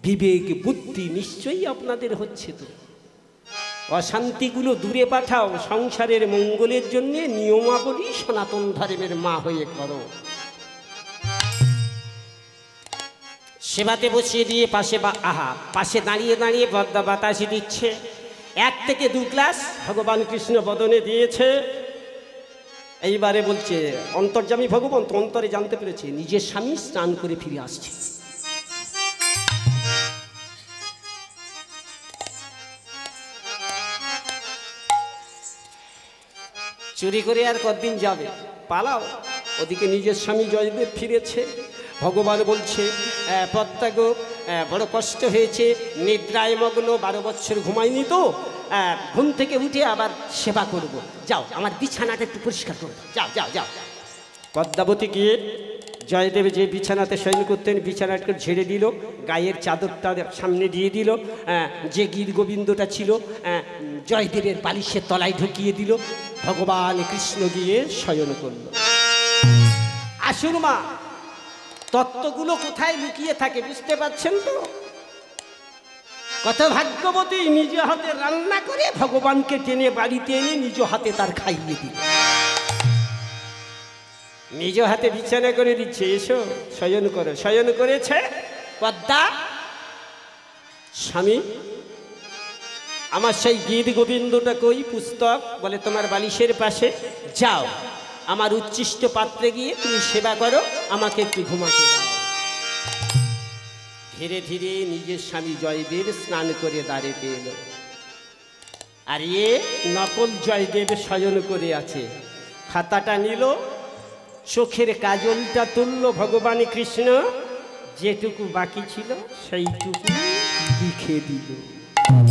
বিবেক বুদ্ধি নিশ্চয়ই আপনাদের হচ্ছে। তো অশান্তিগুলো দূরে পাঠাও, সংসারের মঙ্গলের জন্য নিয়মাবলী সনাতন ধর্মের মা হয়ে করো। সেবাতে বসিয়ে দিয়ে পাশে দাঁড়িয়ে দাঁড়িয়ে পদ্মা বাতাসি দিচ্ছে। 1 থেকে 2 গ্লাস ভগবান কৃষ্ণ বদনে দিয়েছে। এইবারে বলছে অন্তর্যামী ভগবান তো অন্তরে জানতে পেরেছে নিজের স্বামী স্নান করে ফিরে আসছে। চুরি করে আর কতদিন যাবে, পালাও। ওদিকে নিজের স্বামী জয়দেব ফিরেছে। ভগবান বলছে পদ্মা গো, বড় কষ্ট হয়েছে, নিদ্রায় মগ্ন, 12 বছর ঘুমায়নি তো, ঘুম থেকে উঠে আবার সেবা করব, যাও আমার বিছানাটা একটু পরিষ্কার করো, যাও যাও যাও। পদ্মাবতী গিয়ে জয়দেব যে বিছানাতে শয়ন করতেন বিছানাটা ঝেড়ে দিল, গায়ের চাদরটা সামনে দিয়ে দিল, যে গীত গোবিন্দটা ছিল জয়দেবের বালিশের তলায় ঢুকিয়ে দিল। ভগবান কৃষ্ণ গিয়ে শয়ন করল। আসুন মা, তত্ত্বগুলো কোথায় লুকিয়ে থাকে বুঝতে পারছেন তো? কত ভাগ্যবতী নিজ হাতে রান্না করে ভগবানকে টেনে বাড়িতে এনে নিজ হাতে তার খাইয়ে দিল, নিজ হাতে বিছানা করে দিচ্ছে, এসো শয়ন করো। শয়ন করেছে পদ্মা, স্বামী আমার সেই গীত গোবিন্দটা কই, পুস্তক বলে তোমার বালিশের পাশে, যাও আমার উচ্ছিষ্ট পাত্রে গিয়ে তুমি সেবা করো, আমাকে একটু ঘুমাতে দাও। ধীরে ধীরে নিজের স্বামী জয়দেব স্নান করে দাঁড়িয়ে এলো, আর এ নকল জয়দেব শয়ন করে আছে। খাতাটা নিল, চোখের কাজলটা তুলল, ভগবান কৃষ্ণ যেটুকু বাকি ছিল সেইটুকু লিখে দিল।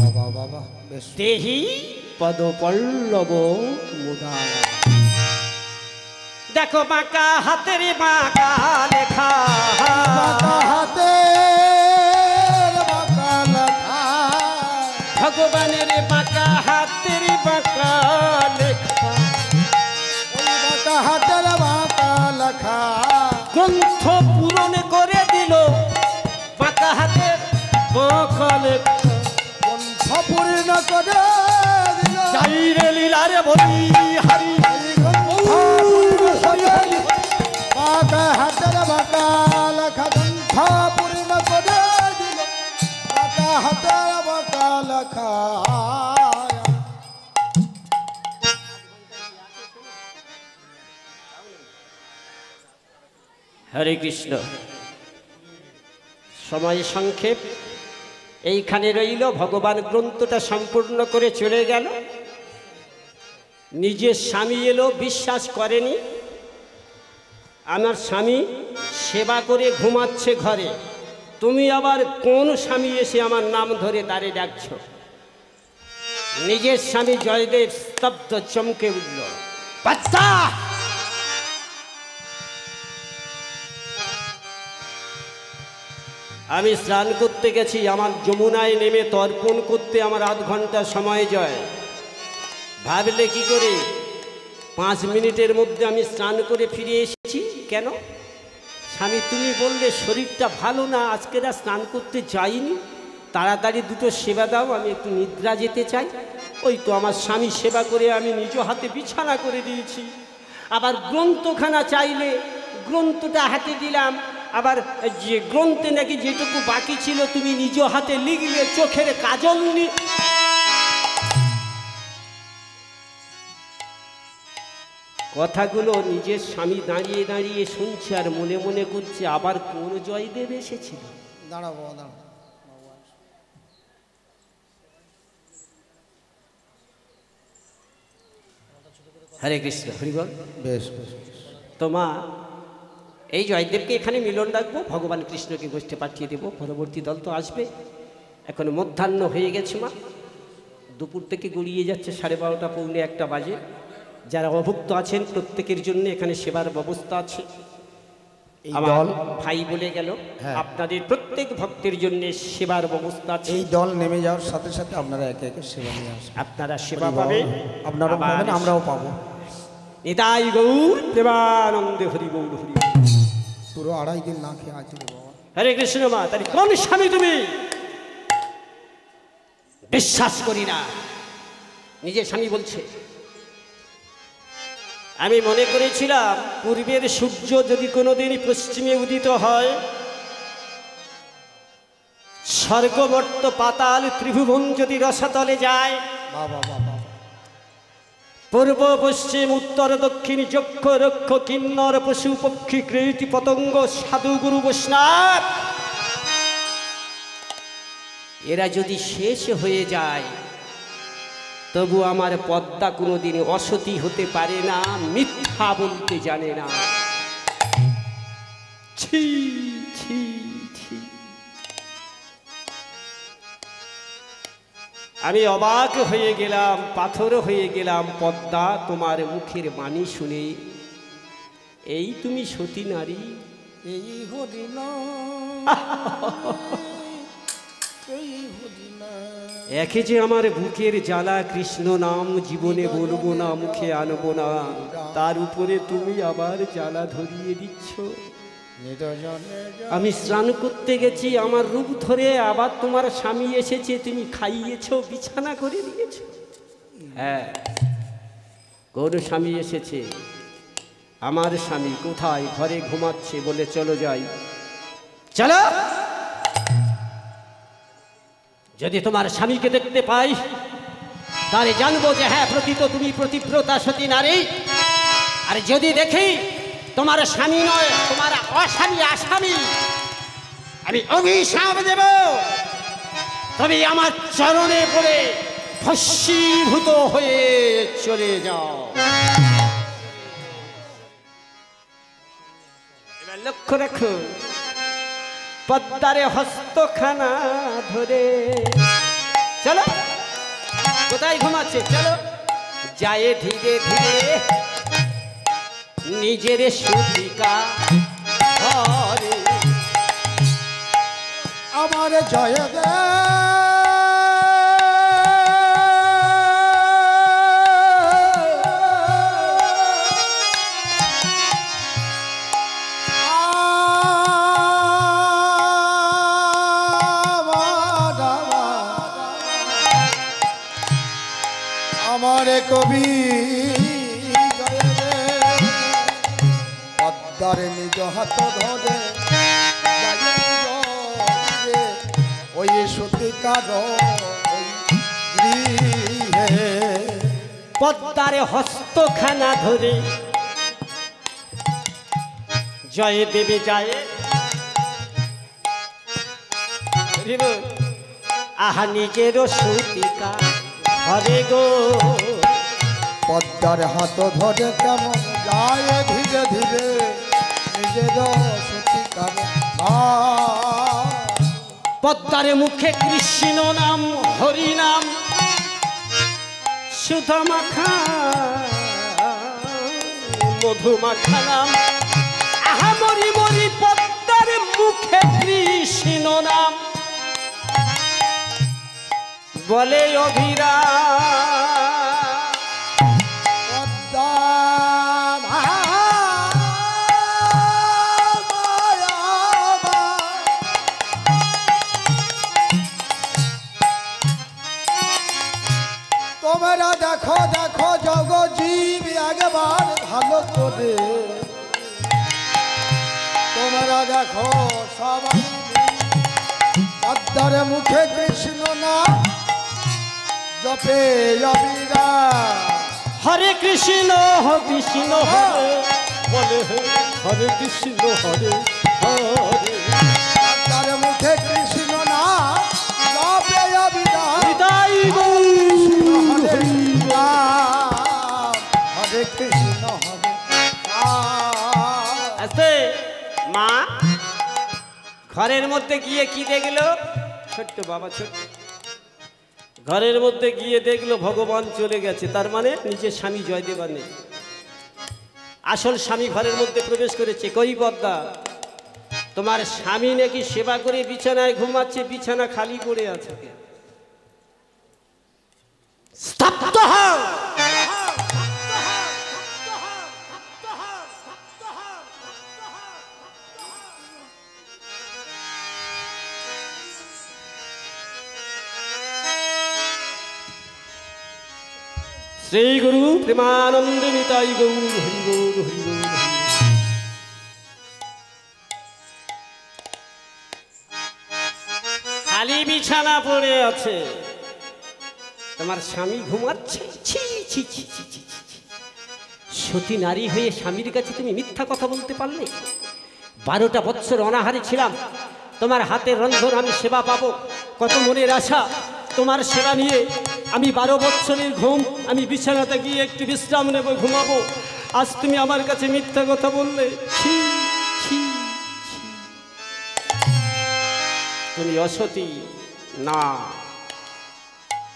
বাবা বাবা, বেশ। দেহি পদপল্লব মুদা। দেখো বাঁকা হাতের বাঁকা লেখা, বাঁকা হাতে বাঁকা লেখা, ভগবানের বাঁকা হাতের বাঁকা লেখা, ওই বাঁকা হাতের বাঁকা লেখা গ্রন্থ পূরণ করে দিল। বাঁকা হাতের বাঁকা লেখা গ্রন্থ পূর্ণ করে দিল। যাই রে লীলার বলি হারি, বাঁকা হাতের বাঁকা লেখা গ্রন্থ পূর্ণ করে দিল। বাঁকা হাতের বাঁকা লেখা। হরে কৃষ্ণ। সময় সংক্ষেপ, এইখানে রইল। ভগবান গ্রন্থটা সম্পূর্ণ করে চলে গেল। নিজের স্বামী এলো, বিশ্বাস করেনি। আমার স্বামী সেবা করে ঘুমাচ্ছে ঘরে, তুমি আবার কোন স্বামী এসে আমার নাম ধরে দাঁড়িয়ে ডাকছ? নিজের স্বামী জয়দেব স্তব্ধ, চমকে উঠল। বাচ্চা, আমি স্নান করতে গেছি, আমার যমুনায় নেমে তর্পণ করতে আমার 8 ঘন্টা সময় যায়। ভাবলে কি করে 5 মিনিটের মধ্যে আমি স্নান করে ফিরে এসেছি? কেন স্বামী? তুমি বললে শরীরটা ভালো না, আজকে আর স্নান করতে যাইনি। তাড়াতাড়ি দুটো সেবা দাও, আমি একটু নিদ্রা যেতে চাই। ওই তো আমার স্বামী সেবা করে আমি নিজ হাতে বিছানা করে দিয়েছি। আবার গ্রন্থখানা চাইলে গ্রন্থটা হাতে দিলাম, আবার যে গ্রন্থে নাকি যেটুকু বাকি ছিল তুমি নিজ হাতে লিখলে, চোখের কাজল কথাগুলো নিজের স্বামী দাঁড়িয়ে দাঁড়িয়ে শুনছে আর মনে মনে করছে আবার কোন জয়দেব এসেছিল। দাঁড়াবো দাঁড়াবো। হরে কৃষ্ণ, হরিবল। বেশ বেশ। তো মা, এই জয়দেবকে এখানে মিলন রাখবো, ভগবান কৃষ্ণকে গোষ্ঠে পাঠিয়ে দেবো, পরবর্তী দল তো আসবে। এখন মধ্যাহ্ন হয়ে গেছে মা, দুপুর থেকে গড়িয়ে যাচ্ছে 12:30 পৌনে 1টা বাজে। যারা অভুক্ত আছেন প্রত্যেকের জন্য এখানে সেবার ব্যবস্থা আছে। আমার ভাই বলে গেল আপনাদের প্রত্যেক ভক্তের জন্য সেবার ব্যবস্থা আছে। এই দল নেমে যাওয়ার সাথে সাথে আপনারা একে একে সেবা নিয়ে আসবেন। আপনারা সেবা পাবেন, আপনারাও পাবেন, আমরাও পাবো। নিতাই গৌর প্রেমানন্দে হরি গৌর হরি। পুরো 2.5 দিন না খেয়ে আছি রে বাবা। হরে কৃষ্ণ মা, তাই কোন স্বামী তুমি? বিশ্বাস করি না। নিজের স্বামী বলছে, আমি মনে করেছিলাম পূর্বের সূর্য যদি কোনোদিন পশ্চিমে উদিত হয়, স্বর্গমর্ত পাতাল ত্রিভুবন যদি রসাতলে যায়, বাবা বাবা, পূর্ব পশ্চিম উত্তর দক্ষিণ যক্ষ রক্ষ কিন্নর পশু পক্ষী কৃতি পতঙ্গ সাধু গুরু বৈষ্ণব এরা যদি শেষ হয়ে যায়, তবু আমার পদ্মা কোনোদিন অসতী হতে পারে না, মিথ্যা বলতে জানে না। ছি ছি ছি। আমি অবাক হয়ে গেলাম, পাথর হয়ে গেলাম পদ্মা তোমার মুখের বাণী শুনে। এই তুমি সতী নারী? এই হরিনা এই হরিনা। একে যে আমার বুকের জ্বালা, কৃষ্ণ নাম জীবনে বলবো না, মুখে আনবো না, তার উপরে তুমি আবার জ্বালা ধরিয়ে দিচ্ছ। আমি স্নান করতে গেছি, আমার রূপ ধরে আবার তোমার স্বামী এসেছে, তুমি খাইয়েছো, বিছানা করে দিয়েছো। হ্যাঁ, কোন স্বামী এসেছে? আমার স্বামী। কোথায়? ঘরে ঘুমাচ্ছে, বলে চলো যাই। চলো। যদি তোমার স্বামীকে দেখতে পাই, তাহলে জানবো যে হ্যাঁ প্রকৃত তুমি প্রতিব্রতা সতী নারী। আর যদি দেখি তোমার স্বামী নয়, তোমার অস্বামী আসামী, আমি অভিশাপ দেব। তবে আমার চরণে পড়ে ভস্মীভূত হয়ে চলে যাও। এবার লক্ষ্য রাখো, পদ্মারে হস্তখানা ধরে চলো। কোথায় ঘুমাচ্ছে? চলো। যায় ধীরে ধীরে নিজের সুতিকা ঘরে। আমার জয় দে আমার কবি পদ্মারে নিজ হাত ধরে ওই সতিকার পদ্মারে হস্তখানা ধরে জয় দেবে যায়। আহা নিজেরও সতিকা ঘরে গো। পদ্মার হাত ধরে কেমন যায় ধীরে ধীরে নিজের সতিকার। পদ্মার মুখে কৃষ্ণ নাম, হরি নাম, সুধা মাখা মধু মাখা নাম। আহা মরি মরি পদ্মার মুখে কৃষ্ণ নাম বলে অভিরা। তোমরা দেখো দেখো জগজীব একবার ভালো করে, তোমরা দেখো সবাই পদ্মার মুখে কৃষ্ণ না জপে অবিরা। হরে কৃষ্ণ কৃষ্ণ হরে বলে হরে কৃষ্ণ হরে হরে। পদ্মার মুখে কৃষ্ণ না জপে অবিরা। হৃদয় গৌর হরে রাম, হরে কৃষ্ণ হরে রাম। আস্তে মা ঘরের মধ্যে গিয়ে কি দেখলো? ছোট্ট বাবা ছোট্ট ঘরের মধ্যে গিয়ে দেখলো ভগবান চলে গেছে, তার মানে নিজের স্বামী জয়দেব নেই। আসল স্বামী ঘরের মধ্যে প্রবেশ করেছে। কই পদ্মা, তোমার স্বামী নাকি সেবা করে বিছানায় ঘুমাচ্ছে, বিছানা খালি পড়ে আছে। স্তব্ধ হও। শ্রী গুরু প্রেমানন্দ নিতাই গৌর হরি গৌর হরি গৌর। খালি বিছানা পড়ে আছে, তোমার স্বামী ঘুমাচ্ছে। ছি ছি ছি ছি ছি ছি। সতী নারী হয়ে স্বামীর কাছে তুমি মিথ্যা কথা বলতে পারলে? 12টা বৎসর অনাহারে ছিলাম, তোমার হাতের রন্ধন আমি সেবা পাবো, কত মনের আশা। তোমার সেবা নিয়ে আমি 12 বৎসরের ঘুম, আমি বিছানাতে গিয়ে একটু বিশ্রাম নেব, ঘুমাবো। আজ তুমি আমার কাছে মিথ্যা কথা বললে। ছি ছি ছি। তুমি অসতী না,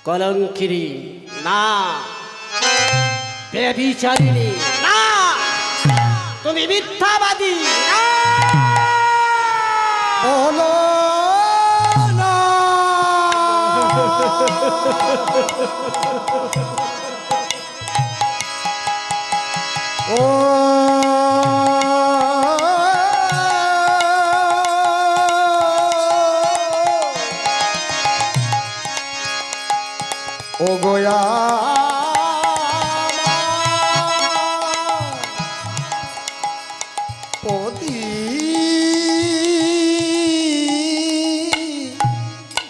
কলঙ্কিনী না, ব্যভিচারিণী না, তুমি মিথ্যাবাদী না। বলো না ও ও গোয়া পতি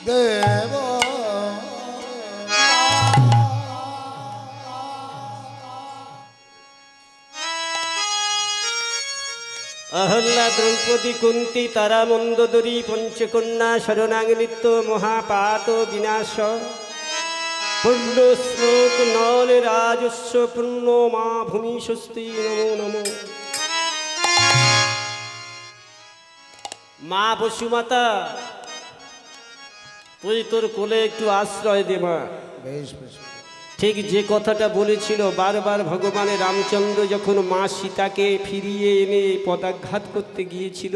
দেব अहल्ला द्रौपदी कुंती तारा मंदोदरी पंचकन्या शरणांग नित्य महापात विनाश पुण्य श्लोक नल राजस्व पुण्य मा भूमि स्वस्ति नमो नमो। মা বসুমাতা, তুই তোর কোলে একটু আশ্রয় দে মা। বেশ বেশ ঠিক যে কথাটা বলেছিল বারবার ভগবানের রামচন্দ্র যখন মা সীতাকে ফিরিয়ে এনে পদাঘাত করতে গিয়েছিল,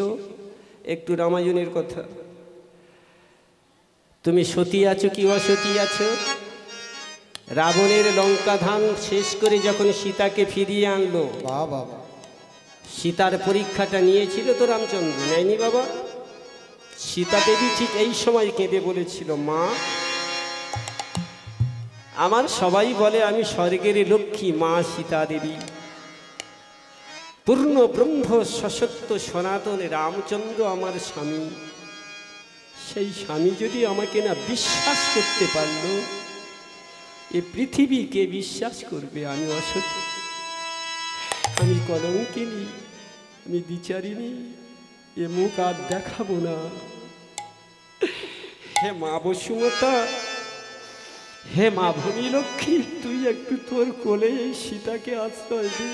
একটু রামায়ণের কথা। তুমি সতী আছো কি অসতী আছো? রাবণের লঙ্কা ধান শেষ করে যখন সীতাকে ফিরিয়ে আনলো, বাবা সীতার পরীক্ষাটা নিয়েছিল তো রামচন্দ্র, নেয়নি বাবা? সীতা দেবী ঠিক এই সময় কেঁদে বলেছিল, মা আমার সবাই বলে আমি স্বর্গের লক্ষ্মী, মা সীতা দেবী পূর্ণ ব্রহ্ম সশক্ত সনাতন রামচন্দ্র আমার স্বামী। সেই স্বামী যদি আমাকে না বিশ্বাস করতে পারলো, এ পৃথিবীকে বিশ্বাস করবে আমি অসতী, আমি কলঙ্কিনী, আমি বিচারিণী, এ মুখ আর দেখাবো না। হে মা বসুমতা, হে মা ভূমি লক্ষ্মী, তুই একটু তোর কোলে এই সীতাকে আশ্রয় দে।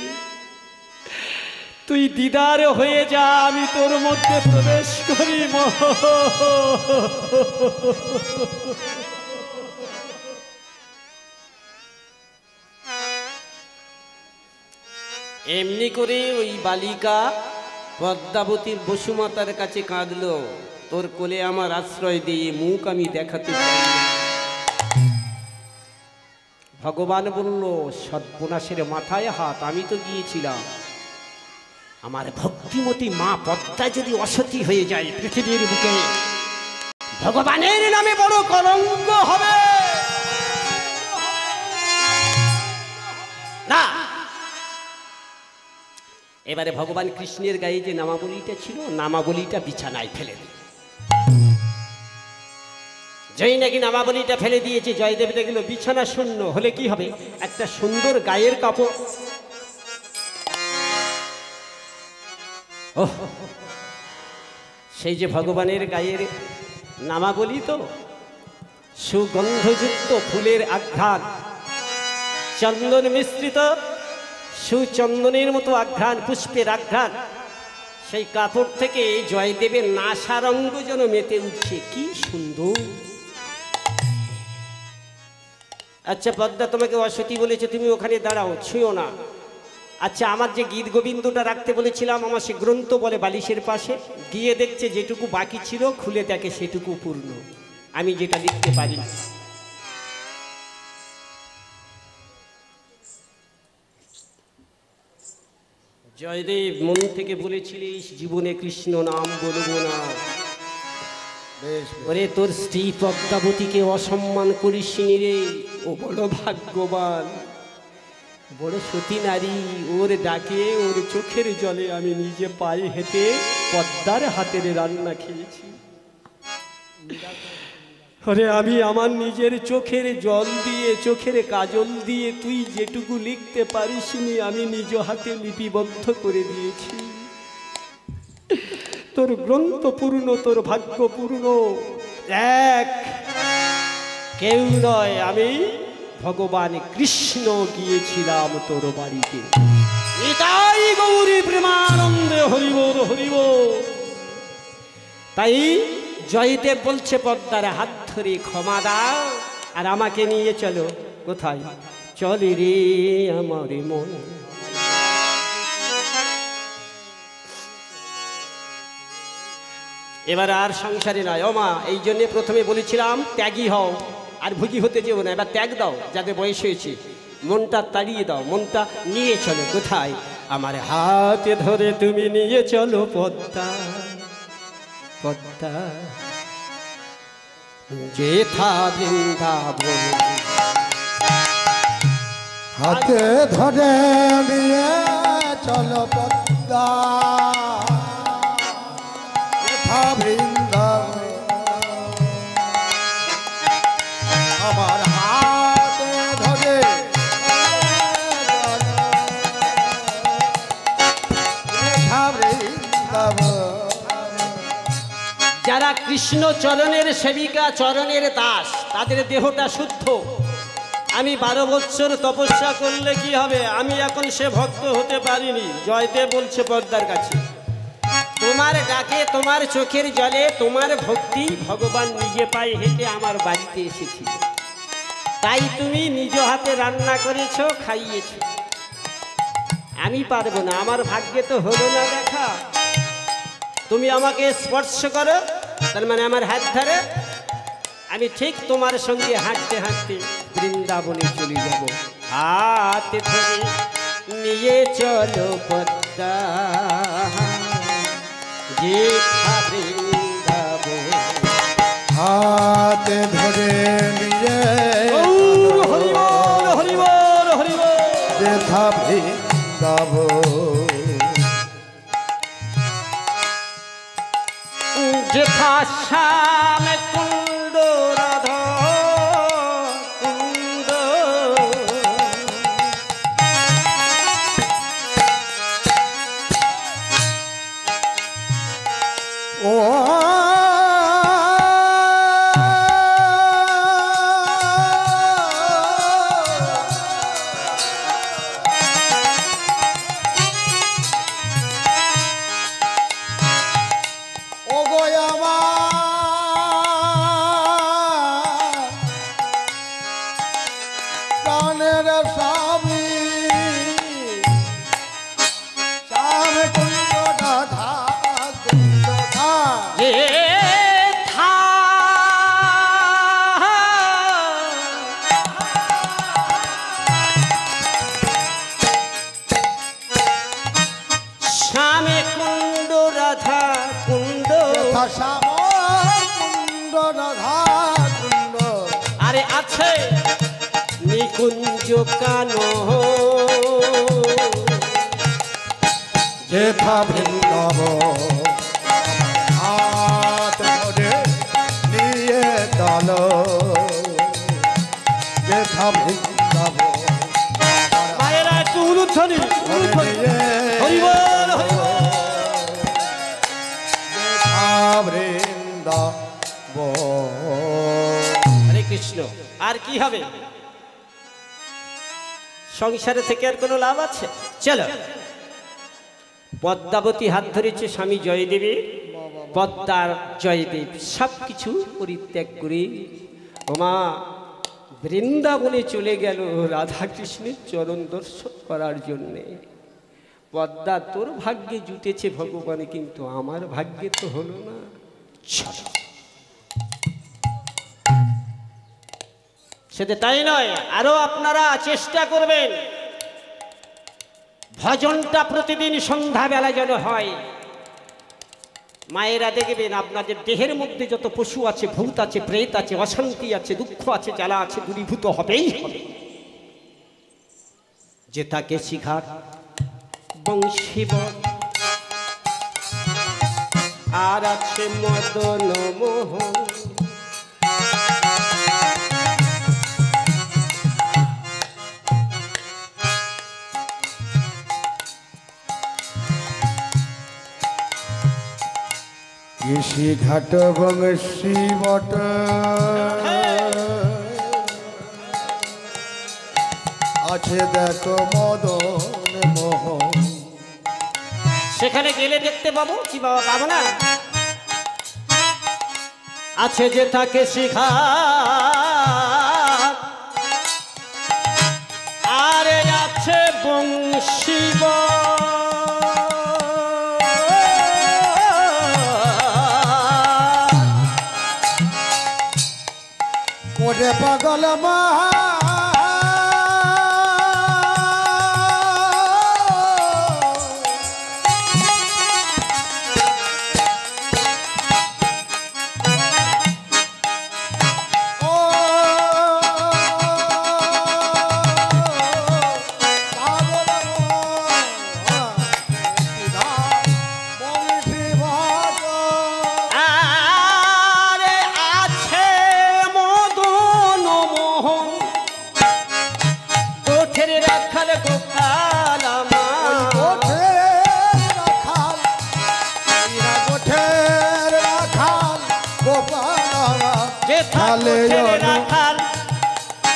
তুই দিদার হয়ে যা, আমি তোর মধ্যে প্রবেশ করি। এমনি করে ওই বালিকা পদ্মাবতীর বসুমাতার কাছে কাঁদলো, তোর কোলে আমার আশ্রয় দিয়ে মুখ আমি দেখাতে পারি না। ভগবান বলল, সর্বনাশের মাথায় হাত, আমি তো গিয়েছিলাম। আমার ভক্তিমতী মা পদ্মা যদি অসতী হয়ে যায় পৃথিবীর বুকে, ভগবানের নামে বড় কলঙ্ক হবে। এবারে ভগবান কৃষ্ণের গায়ে যে নামাবলীটা ছিল, নামাবলীটা বিছানায় ফেলে দিল। যেই নাকি নামাবলীটা ফেলে দিয়েছে, জয়দেব দেখলো বিছানা শূন্য। হলে কি হবে? একটা সুন্দর গায়ের কাপড়, ওহ, সেই যে ভগবানের গায়ের নামাবলী, তো সুগন্ধযুক্ত ফুলের আঘ্রাণ, চন্দন মিশ্রিত সুচন্দনের মতো আঘ্রাণ, পুষ্পের আঘ্রাণ, সেই কাপড় থেকে জয়দেবের নাসারঙ্গ যেন মেতে উঠছে। কি সুন্দর! আচ্ছা পদ্মা, তোমাকে অসতী বলেছে, তুমি ওখানে দাঁড়াও, ছুঁয়ো না। আচ্ছা, আমার যে গীত গোবিন্দটা রাখতে বলেছিলাম, আমার সে গ্রন্থ বলে বালিশের পাশে, গিয়ে দেখছে যেটুকু বাকি ছিল, খুলে দেখে সেটুকু পূর্ণ, আমি যেটা লিখতে পারি। জয়দেব মন থেকে বলেছিলিস জীবনে কৃষ্ণ নাম বলবো না। ওরে, তোর স্ত্রী পদ্মাবতীকে অসম্মান করিসনি রে, ও বড় ভাগ্যবান, বড় সতী নারী। ওর ডাকে, ওর চোখের জলে আমি নিজে পায়ে হেঁটে পদ্মার হাতের রান্না খেয়েছি। আরে, আমি আমার নিজের চোখের জল দিয়ে, চোখের কাজল দিয়ে তুই যেটুকু লিখতে পারিসনি, আমি নিজ হাতে লিপিবদ্ধ করে দিয়েছি। তোর গ্রন্থ পূর্ণ, তোর ভাগ্য পূর্ণ। এক কেউ নয়, আমি ভগবান কৃষ্ণ গিয়েছিলাম তোর বাড়িতে। নিতাই গৌরী প্রেমানন্দে হরিবোল হরিবোল। তাই জয়দেব বলছে পদ্মার হাত ধরে ক্ষমা দাও, আর আমাকে নিয়ে চলো। কোথায়? চলে রে আমার মন। এবার আর সংসারে নয়। ও মা, এই জন্যে প্রথমে বলেছিলাম ত্যাগী হও, আর ভুগি হতে যেও না। এবার ত্যাগ দাও, যাদের বয়স হয়েছে, মনটা তাড়িয়ে দাও, মনটা নিয়ে চলো। কোথায়? আমার হাতে ধরে তুমি নিয়ে চলো পদ্মা, পদ্মা যেথা বৃন্দাবন। হাতে ধরে নিয়ে চলো পদ্মা, যেথা বৃন্দাবন। আমার হাতে ধরে যেথা বৃন্দাবন। যারা কৃষ্ণ চরণের সেবিকা, চরণের দাস, তাদের দেহটা শুদ্ধ। আমি 12 বছর তপস্যা করলে কি হবে? আমি এখন সে ভক্ত হতে পারিনি। জয়দেব বলছে পদ্মার কাছে, তোমার ডাকে, তোমার চোখের জলে, তোমার ভক্তি, ভগবান নিজে পায়ে হেঁটে আমার বাড়িতে এসেছিল। তাই তুমি নিজ হাতে রান্না করেছ, খাইয়েছ। আমি পারবো না, আমার ভাগ্যে তো হলো না দেখা। তুমি আমাকে স্পর্শ করো, তার মানে আমার হাত ধরে, আমি ঠিক তোমার সঙ্গে হাঁটতে হাঁটতে বৃন্দাবনে চলে যাব। হাতে ধরে নিয়ে চলো পদ্মা, যেথা বৃন্দাবন। হাতে ধরে নিয়ে হরিবোল হরিবোল হরিবোল। যেথা বৃন্দাবন। যেথা শ্যাম কুণ্ড রাধা কুণ্ড। ও প্রাণের স্বামী, শ্যাম কুণ্ড রাধা কুণ্ড। যেথা শ্যামে কুণ্ড রাধা কুণ্ড। যেথা শ্যাম কুণ্ড রাধা কুণ্ড। আরে আছে নিকুঞ্জ কানন, যেথা বৃন্দাবন হাত ধরে নিয়ে চলো যেথা বৃন্দাবন মায়েরা একটু উলুধ্বনি হরিবল হরিবল। যেথা বৃন্দাবন। হরে কৃষ্ণ। আর কি হবে? সংসারে থেকে আর কোনো লাভ আছে? চলো, পদ্মাবতী হাত ধরেছে স্বামী জয়দেবী, পদ্মার জয়দেব সব কিছু পরিত্যাগ করে ওমা বৃন্দাবনে চলে গেল রাধা কৃষ্ণের চরণ দর্শন করার জন্যে। পদ্মা তোর ভাগ্যে জুটেছে ভগবান, কিন্তু আমার ভাগ্যে তো হলো না। সেটা তাই নয়, আরো আপনারা চেষ্টা করবেন ভজনটা প্রতিদিন সন্ধ্যাবেলা যেন হয়। মায়েরা দেখবেন আপনাদের দেহের মধ্যে যত পশু আছে, ভূত আছে, প্রেত আছে, অশান্তি আছে, দুঃখ আছে, জ্বালা আছে, দূরীভূত হবেই হবে। যে তাকে শিখার বংশীবন আর আছে মদন মোহন, কৃষি ঘাট বংশী বট আছে দেখো মদন মোহন। সেখানে গেলে দেখতে পাবো কি বাবা? পাবো না? আছে যে তাকে শিখা আরে আছে বংশীব ওরে পাগল মা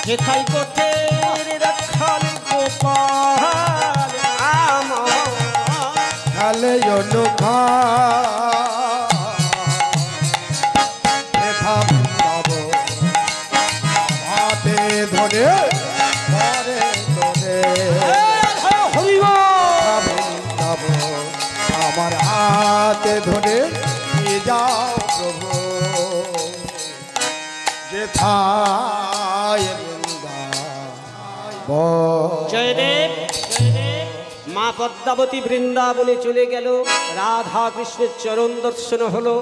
যেথায় গোঠের রাখাল গোপাল আমার খালে অনুখা হাতে ধরে পরে ধরে আমার হাতে ধরে নিয়ে যাও প্রভু যেথায় জয়দেব। মা পদ্মাবতী বৃন্দাবনে চলে গেল, রাধা কৃষ্ণের চরণ দর্শন হলো,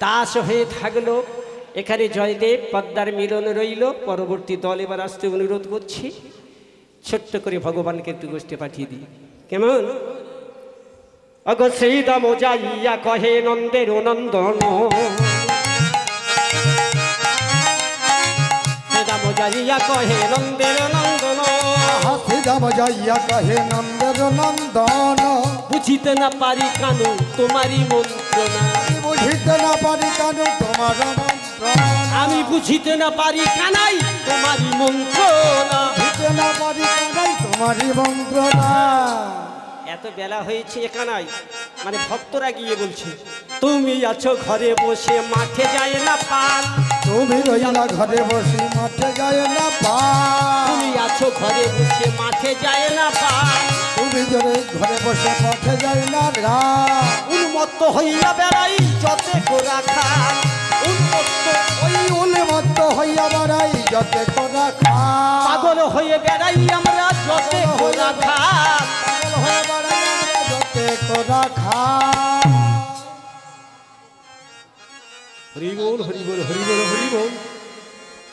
দাস হয়ে থাকলো। এখানে জয়দেব পদ্মার মিলন রইল। পরবর্তী দল এবার আসতে অনুরোধ করছি, ছোট্ট করে ভগবানকে একটু গোষ্ঠী পাঠিয়ে দিই। কেমন? অগ শ্রীদাম যাইয়া কহে নন্দের নন্দন, শ্রীদাম যাইয়া কহে নন্দের নন্দন, শ্রীদাম যাইয়া কহে নন্দের নন্দন। বুঝিতে না পারি কানু তোমারই মন্ত্রণা, বুঝিতে না পারি কানু তোমার মন্ত্রণা, আমি বুঝিতে না পারি কানাই তোমারই মন্ত্রণা, বুঝিতে না পারি কানাই তোমারই মন্ত্রণা। এত বেলা হয়েছে কানাই, মানে ভক্তরা গিয়ে বলছে তুমি আছো ঘরে বসে মাঠে যায় না পাল, তুমি রইলা ঘরে বসে মাঠে যায় না পাল, তুমি আছো ঘরে বসে মাঠে যায় না পাল, তুমি ঘরে বসে মাঠে যায় না রাত। উন্মত্ত হইয়া বেড়াই যতে কোরা খান, উন্মত্ত ওই উন্মত্ত হইয়া বেড়াই যতে কোরা খান, পাগল হয়ে বেড়াই আমরা যতে কোরা খান, পাগল হয়ে বেড়াই আমরা যতে কোরা খান। হরিবোল হরিবোল হরিবোল হরিবোল।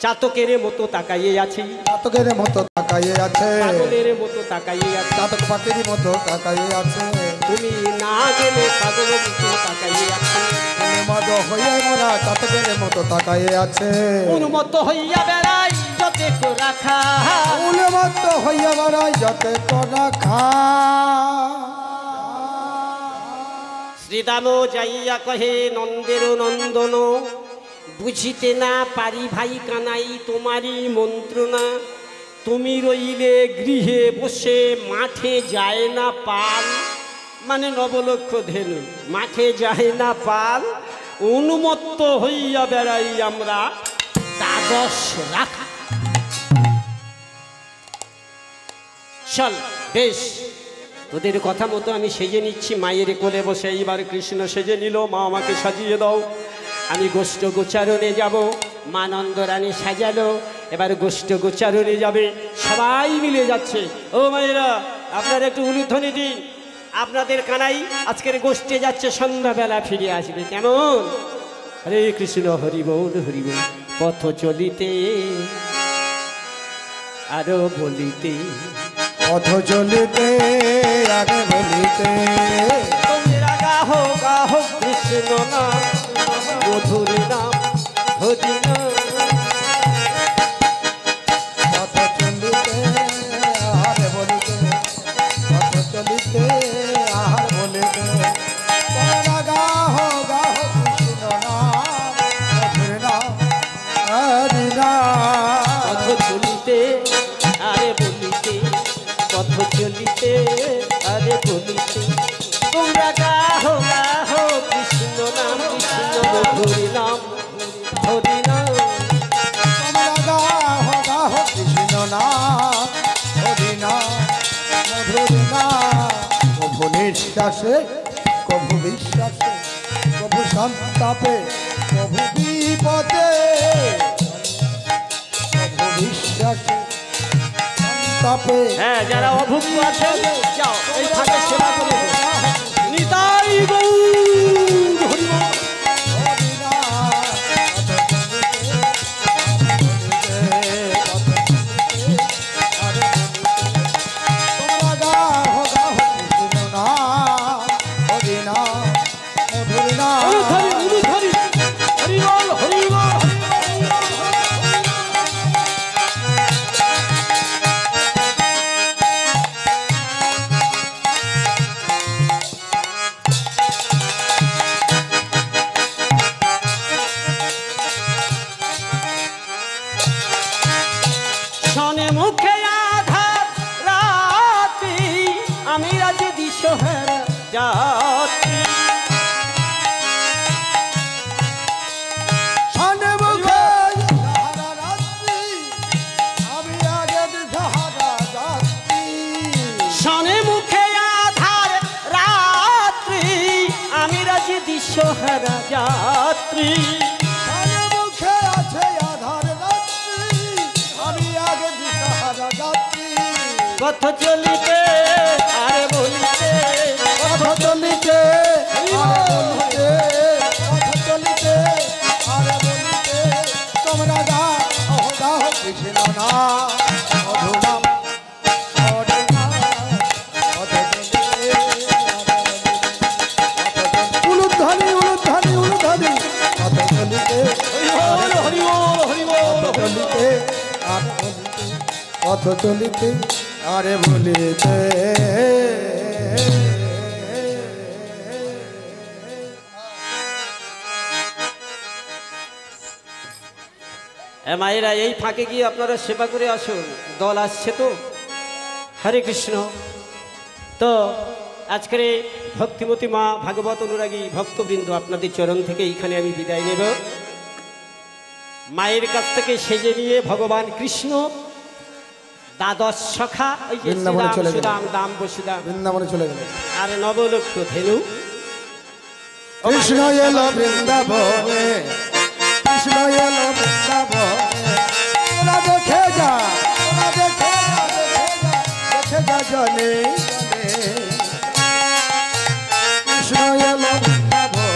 চাতকের মতো তাকাইয়ে আছি, চাতকের মতো তাকাইয়ে আছে, পাগলের মতো তাকাইয়ে আছে, চাতক পাখির মতো তাকাইয়ে আছে, তুমি না গেলে পাগল মতো তাকাইয়ে আছে মদ হইয়া মোরা চাতকের মতো তাকাইয়ে আছে উন্মত্ত হইয়া বেড়াই যতে রাখা উন্মত্ত হইয়া বেড়াই যতে রাখা শ্রীদাম যাইয়া কহে নন্দের নন্দন বুঝিতে না পারি ভাই কানাই তোমারই মন্ত্রণা তুমি রইলে গৃহে বসে মাঠে যায় না পাল মানে নবলক্ষ ধেনু মাঠে যায় না পাল উন্মত্ত হইয়া বেড়াই আমরা দ্বাদশ রাখা চল বেশ তোদের কথা মতো আমি সেজে নিচ্ছি মায়ের কোলে বসে এইবার কৃষ্ণ সেজে নিল মা আমাকে সাজিয়ে দাও আমি গোষ্ঠ গোচারণে যাব মা নন্দরানী সাজালো এবার গোষ্ঠ গোচারণে যাবে সবাই মিলে যাচ্ছে ও মায়েরা আপনারা একটু উলুধ্বনি দিন আপনাদের কানাই আজকের গোষ্ঠে যাচ্ছে সন্ধ্যাবেলা ফিরে আসবে কেমন হরে কৃষ্ণ হরি বল পথ চলিতে আরো বলিতে পথ চলিতে আগে বলিতে তোমরা গাহো গাহো কৃষ্ণ নাম মধুর নাম হরি নাম পথ চলিতে আহার বলিতে পথ চলিতে আহার বলিতে তোমরা গাহো গাহো কৃষ্ণ নাম মধুর নাম হরি নাম পথ চলিতে আরে বলিতে পথ চলিতে আরে বলিতে তোমরা গাহো গাহো কৃষ্ণ নাম কৃষ্ণ মধুর নাম হরি নাম তোমরা গাহো গাহো কৃষ্ণ নাম হরি নাম মধুর নাম কভু নিঃশ্বাসে কভু বিশ্বাসে কভু সন্তাপে কভু বিপদে কভু বিশ্বাসে সন্তাপে হ্যাঁ যারা অভুক্ত আছে যাও এই ফাঁকে সেবা করে নিতাই গৌর হরি বল। হরি নাম তোমরা গাহো গাহো কৃষ্ণ নাম হরি নাম মধুর নাম উলুধ্বনি হরি বল হরি বল শনে মুখে আধার রাতি আমি রাজ দিশোহারা যাত্রী সানে মুখে সাহারা রাত্রি আমি আগে সাহারা যাত্রী শনে মুখে আধার রাত্রি আমি রাজ দিশোহারা যাত্রী সানে মুখে আছে আধার রাত্রি আমি আগে সাহারা যাত্রী পথ চলিতে আরে বলিতে পথ চলিতে আরে বলিতে পথ চলিতে আরে বলিতে তোমরা গাহো গাহো কৃষ্ণ নাম মধুর নাম হরি নাম পথ চলিতে উলুধ্বনি উলুধ্বনি উলুধ্বনি পথ চলিতে হরি বল হরি বল পথ চলিতে আরে বলিতে পথ চলিতে আরে বলিতে মায়েরা এই ফাঁকে গিয়ে আপনারা সেবা করে আসুন দল আসছে তো হরে কৃষ্ণ তো আজকের এই ভক্তিমতী মা ভাগবত অনুরাগী ভক্তবৃন্দ আপনাদের চরণ থেকে এইখানে আমি বিদায় নেব মায়ের কাছ থেকে সেজে নিয়ে ভগবান কৃষ্ণ দ্বাদশ সখা ওই যে বৃন্দাবনে চলে গেলেন। সুদাম দাম বসুদাম বৃন্দাবনে চলে গেল আর নবলক্ষ ধেনু কৃষ্ণ এলো বৃন্দাবনে কৃষ্ণ এলো বৃন্দাবনে ওরা দেখে যা ওরা দেখে যা দেখে যা জনে কৃষ্ণ এলো বৃন্দাবনে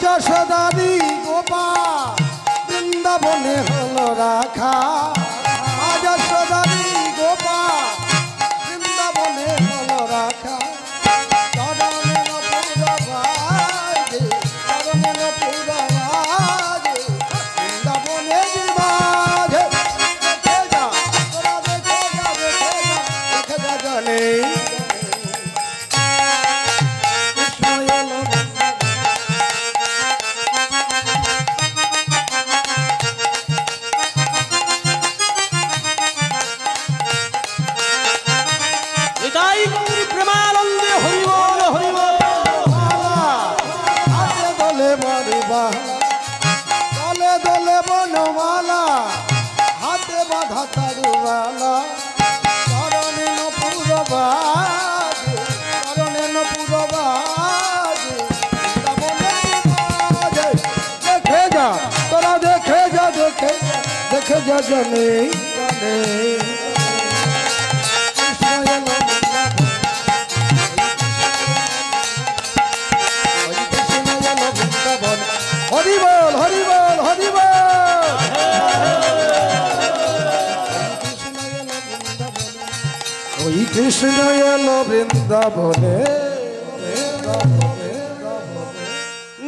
যশোদারি গোপাল বৃন্দাবনে হলো রাখা যশোদারি গোপাল বৃন্দাবনে হলো রাখা চরণের পুরবাজে চরণের পুরবাজে বৃন্দাবনে বিরাজে দেখে যা তোরা দেখে যা দেখে যা জনে এটাই গৌরী প্রেমানন্দে হরিবল হরিবল। হাতে দোলে মরুবালা দলে দলে বনমালা হাতে বাঁধা তারুবালা চরণে নপুরবাজে চরণে নপুরবাজে বৃন্দাবনে বিরাজে দেখে যা তোরা দেখে যা দেখে যা জনে জনে হরি বল হরি বল হরি বল ওই কৃষ্ণ এলো বৃন্দাবনে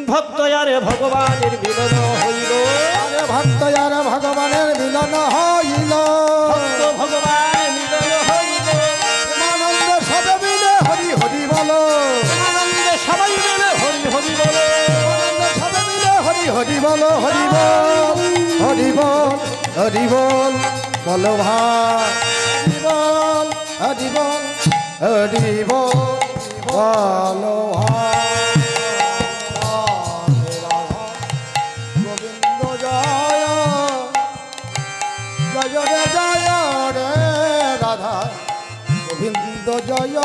ভক্ত আরে ভগবানের মিলন হইল আরে ভক্ত আর ভগবানের মিলন হইল ভক্ত ভগবানের মিলন হইল আনন্দ সবে মিলে হরি হরি বলো আনন্দে সবাই মিলে হরি হরি বলে আনন্দ সবে মিলে হরি হরি বলো হরি বল হরি বল হরি বল বলো ভাই হরি বল হরি বল হরি বল বলো ভাই গোবিন্দ জয় জয় রে জয় রে রাধা গোবিন্দ জয়